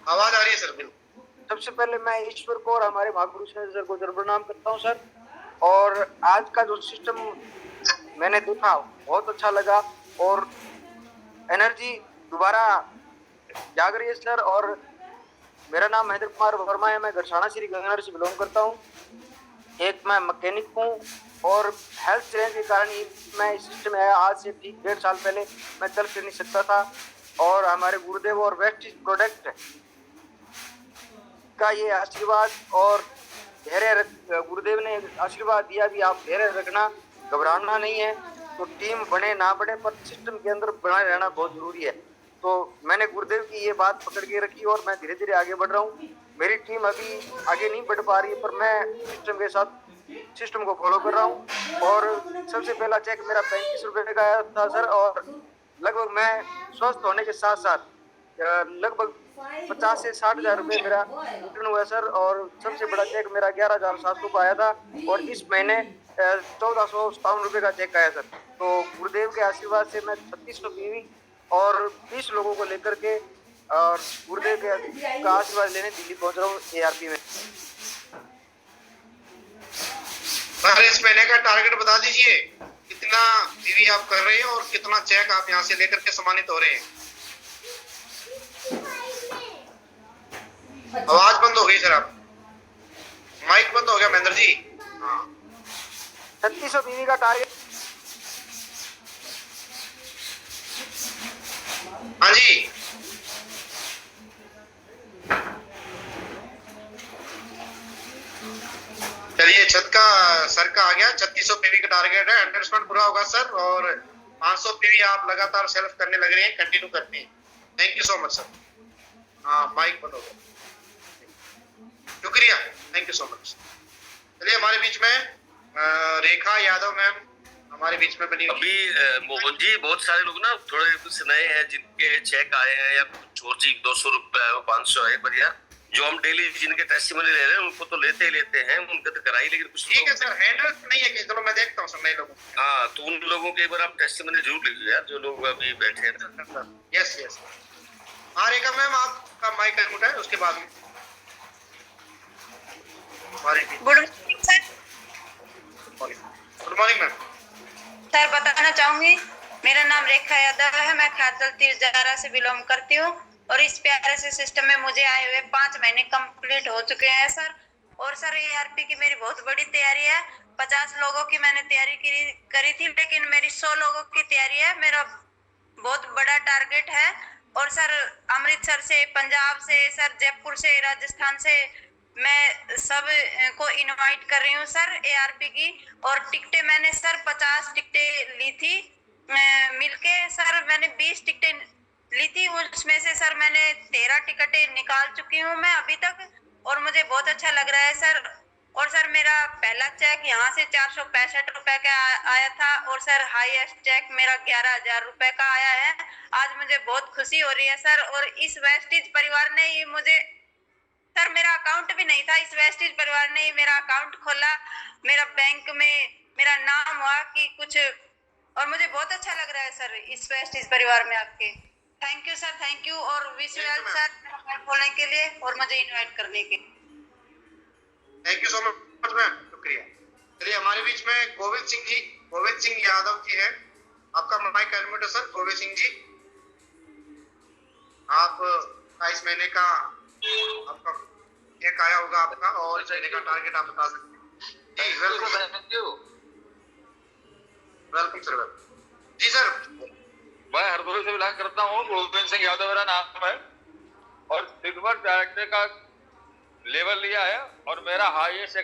आवाज आ रही है सर, बिल्कुल। सबसे पहले मैं ईश्वर को और हमारे महापुरुष सर को जरूर प्रणाम करता हूँ सर। और आज का जो सिस्टम मैंने देखा बहुत अच्छा लगा, और एनर्जी दोबारा जाग रही है सर। और मेरा नाम महेंद्र कुमार वर्मा है, मैं गरसाना श्री गंगानगर से बिलोंग करता हूँ। एक मैं मैकेनिक हूँ, और हेल्थ चैलेंज के कारण ही मैं इस सिस्टम में आया। आज से ठीक 1.5 साल पहले मैं चल फिर नहीं सकता था, और हमारे गुरुदेव और वेस्टिज प्रोडक्ट का ये आशीर्वाद और धैर्य, गुरुदेव ने आशीर्वाद दिया भी आप धैर्य रखना, घबराना नहीं है। तो टीम बने ना बने, पर सिस्टम के अंदर बना रहना बहुत जरूरी है। तो मैंने गुरुदेव की ये बात पकड़ के रखी, और मैं धीरे धीरे आगे बढ़ रहा हूँ। मेरी टीम अभी आगे नहीं बढ़ पा रही है, पर मैं सिस्टम के साथ सिस्टम को फॉलो कर रहा हूँ। और सबसे पहला चेक मेरा 35 रुपये का आया था सर, और लगभग मैं स्वस्थ होने के साथ साथ लगभग 50 से 60 हज़ार रुपये मेरा रिटर्न हुआ सर। और सबसे बड़ा चेक मेरा 11,700 का आया था, और इस महीने 1457 रुपये का चेक आया सर। तो गुरुदेव के आशीर्वाद से मैं 3600 PV और 20 लोगों को लेकर के और गुरुदेव का आशीर्वाद लेने दिल्ली पहुंच रहा हूँ ARP में। सर इस महीने का टारगेट बता दीजिए, कितना PV आप कर रहे हैं और कितना चेक आप यहाँ से लेकर के सम्मानित हो रहे हैं। आवाज बंद हो गई सर, आप माइक बंद हो गया महेंद्र जी। 3600 PV का टारगेट। हाँ जी, चलिए छत का सर का आ गया। 3600 PV का टारगेट है, 100% पूरा होगा सर। और 500 PV आप लगातार सेल्फ करने लग रहे हैं, कंटिन्यू करते हैं। Thank you so much sir. हाँ माइक बंद हो गया, शुक्रिया, थैंक यू सो मच। चलिए हमारे बीच में रेखा यादव मैम हमारे बीच में बनी। अभी मोहन जी, बहुत सारे लोग ना थोड़े कुछ नए हैं जिनके चेक आए हैं, या कुछ और चीज 200 रुपए आए, 500 आए, पर यार जो हम डेली जिनके टेस्टिमनी ले रहे हैं उनको तो लेते ही लेते हैं, उनका तो कराई। लेकिन कुछ ठीक है सर, हैंडल नहीं है कि चलो मैं देखता हूँ सब नए लोगों। हाँ, तो उन लोगों के एक बार आप टेस्टिमनी जरूर लीजिए यार, जो लोग अभी बैठे हैं। Yes yes. हाँ रेखा मैम, आपका माइक अनम्यूट है, उसके बाद में गुड मॉर्निंग मैम। सर बताना चाहूंगी, मेरा नाम रेखा यादव है, मैं खारदल तीरजारा से बिलोंग करती हूँ। और इस प्यारे से सिस्टम में मुझे आए हुए 5 महीने कंप्लीट हो चुके हैं सर। और सर ARP की मेरी बहुत बड़ी तैयारी है। 50 लोगों की मैंने तैयारी करी थी, लेकिन मेरी 100 लोगों की तैयारी है। मेरा बहुत बड़ा टारगेट है। और सर अमृतसर से, पंजाब से, सर जयपुर से, राजस्थान से मैं सब को इनवाइट कर रही हूँ सर ARP की। और टिकटें मैंने सर 50 टिकटें ली थी। मिलके सर मैंने 20 टिकटें ली थी, उसमें से सर मैंने 13 टिकटें निकाल चुकी हूँ मैं अभी तक, और मुझे बहुत अच्छा लग रहा है सर। और सर मेरा पहला चेक यहाँ से 465 रुपए का आया था, और सर हाईएस्ट चेक मेरा 11,000 रुपए का आया है। आज मुझे बहुत खुशी हो रही है सर। और इस वेस्टिज परिवार ने ही मुझे, सर मेरा अकाउंट भी नहीं था, इस वेस्टिज परिवार ने ही मेरा अकाउंट खोला, मेरा बैंक में मेरा नाम हुआ कि कुछ, और मुझे बहुत अच्छा लग रहा है सर इस वेस्टिज परिवार में आपके। Thank you sir, thank you, और विश यू वेल सर बोलने के लिए और मुझे इनवाइट करने के लिए। Thank you so much ma'am, शुक्रिया। चलिए हमारे बीच में गोविंद सिंह यादव जी हैं। आपका माइक अनम्यूट है सर। गोविंद सिंह जी, आप 22 महीने का आपका चेक आया होगा आपका, और इस महीने का टारगेट आप बता सकते हैं जी। Welcome sir. जी सर, मैं हरदोई से बिलोंग करता हूँ, गोविंद सिंह यादव मेरा नाम है, और सिल्वर डायरेक्टर का लेवल लिया है, और मेरा हाईएस्ट है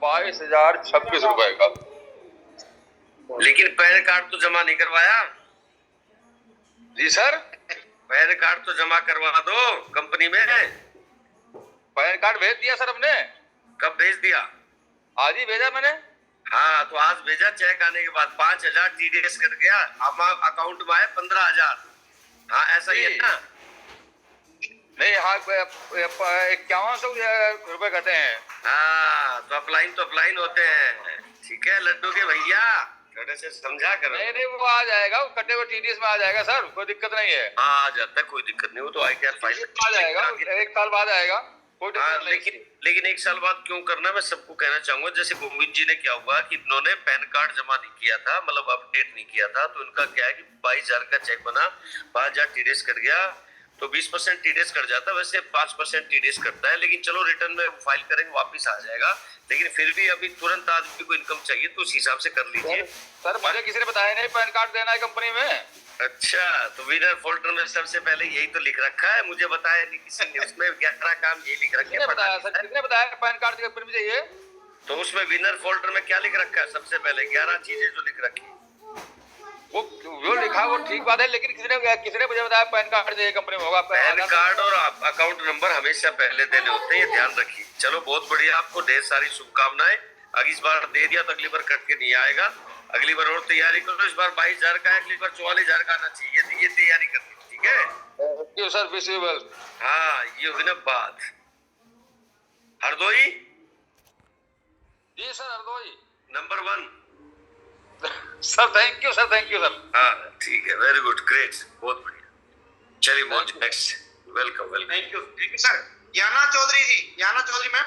22,026 रुपए का। लेकिन पैन कार्ड तो जमा नहीं करवाया जी सर। पैन कार्ड तो जमा करवा दो कंपनी में। पैन कार्ड भेज दिया सर हमने। कब भेज दिया? आज ही भेजा मैंने। हाँ तो आज भेजा। चेक आने के बाद 5,000 टीडीएस कट गया, अकाउंट में आए 15,000। हाँ ऐसा ही है ना? नहीं, हाँ 5100 रुपए कटे हैं। हाँ तो अपलाइन होते हैं। ठीक है लड्डू के भैया, थोड़े से समझा करो। नहीं वो आ जाएगा, वो कटे हुए टीडीएस में आ जाएगा सर, कोई दिक्कत नहीं है। हाँ आ जाता है, कोई दिक्कत नहीं। वो तो आई कैन फाइल आ जाएगा, 1 साल बाद आएगा, कोई दिक्कत नहीं। लेकिन 1 साल बाद क्यों करना, मैं सबको कहना चाहूंगा। जैसे गोविंद जी ने क्या हुआ कि इन्होंने पैन कार्ड जमा नहीं किया था, मतलब अपडेट नहीं किया था, तो इनका क्या है कि 22,000 का चेक बना, 5,000 टीडीएस कट गया, तो 20% टीडीएस कट जाता है। वैसे 5% टीडीएस कटता है, लेकिन चलो रिटर्न में फाइल करेंगे, वापिस आ जाएगा। लेकिन फिर भी अभी तुरंत आदमी को इनकम चाहिए, तो उस हिसाब से कर लीजिए। सर मुझे किसी ने बताया नहीं पैन कार्ड देना है कंपनी में। अच्छा, तो विनर फोल्डर में सबसे पहले यही तो लिख रखा है, मुझे बताया नहीं किसी ने। उसमें 11 काम ये लिख रखे हैं। बताया सर, किसने बताया पैन कार्ड कंपनी में चाहिए? तो उसमें विनर फोल्डर में क्या लिख रखा है? सबसे पहले 11 चीजें जो लिख रखी, वो लिखा वो ठीक बात है, लेकिन किसी ने मुझे बताया पैन कार्ड चाहिए कंपनी में होगा। पैन कार्ड और अकाउंट नंबर हमेशा पहले देने होते हैं, ये ध्यान रखिए। चलो बहुत बढ़िया, आपको ढेर सारी शुभकामनाएं। अगली बार दे दिया तो अगली बार कट के नहीं आएगा। अगली बार और तैयारी करो। इस बार 22,000 का है, अगली बार 44,000 का आना चाहिए। ये तैयारी करनी, ठीक है? Thank you sir, visible. हाँ ये हुई ना बात। Hardoi ji sir, Hardoi number 1 sir. Thank you sir, thank you sir. हाँ ठीक है, वेरी गुड, ग्रेट, बहुत बढ़िया। चलिए next. Welcome. Thank you sir. Yana Chaudhary ji, Yana Chaudhary ma'am.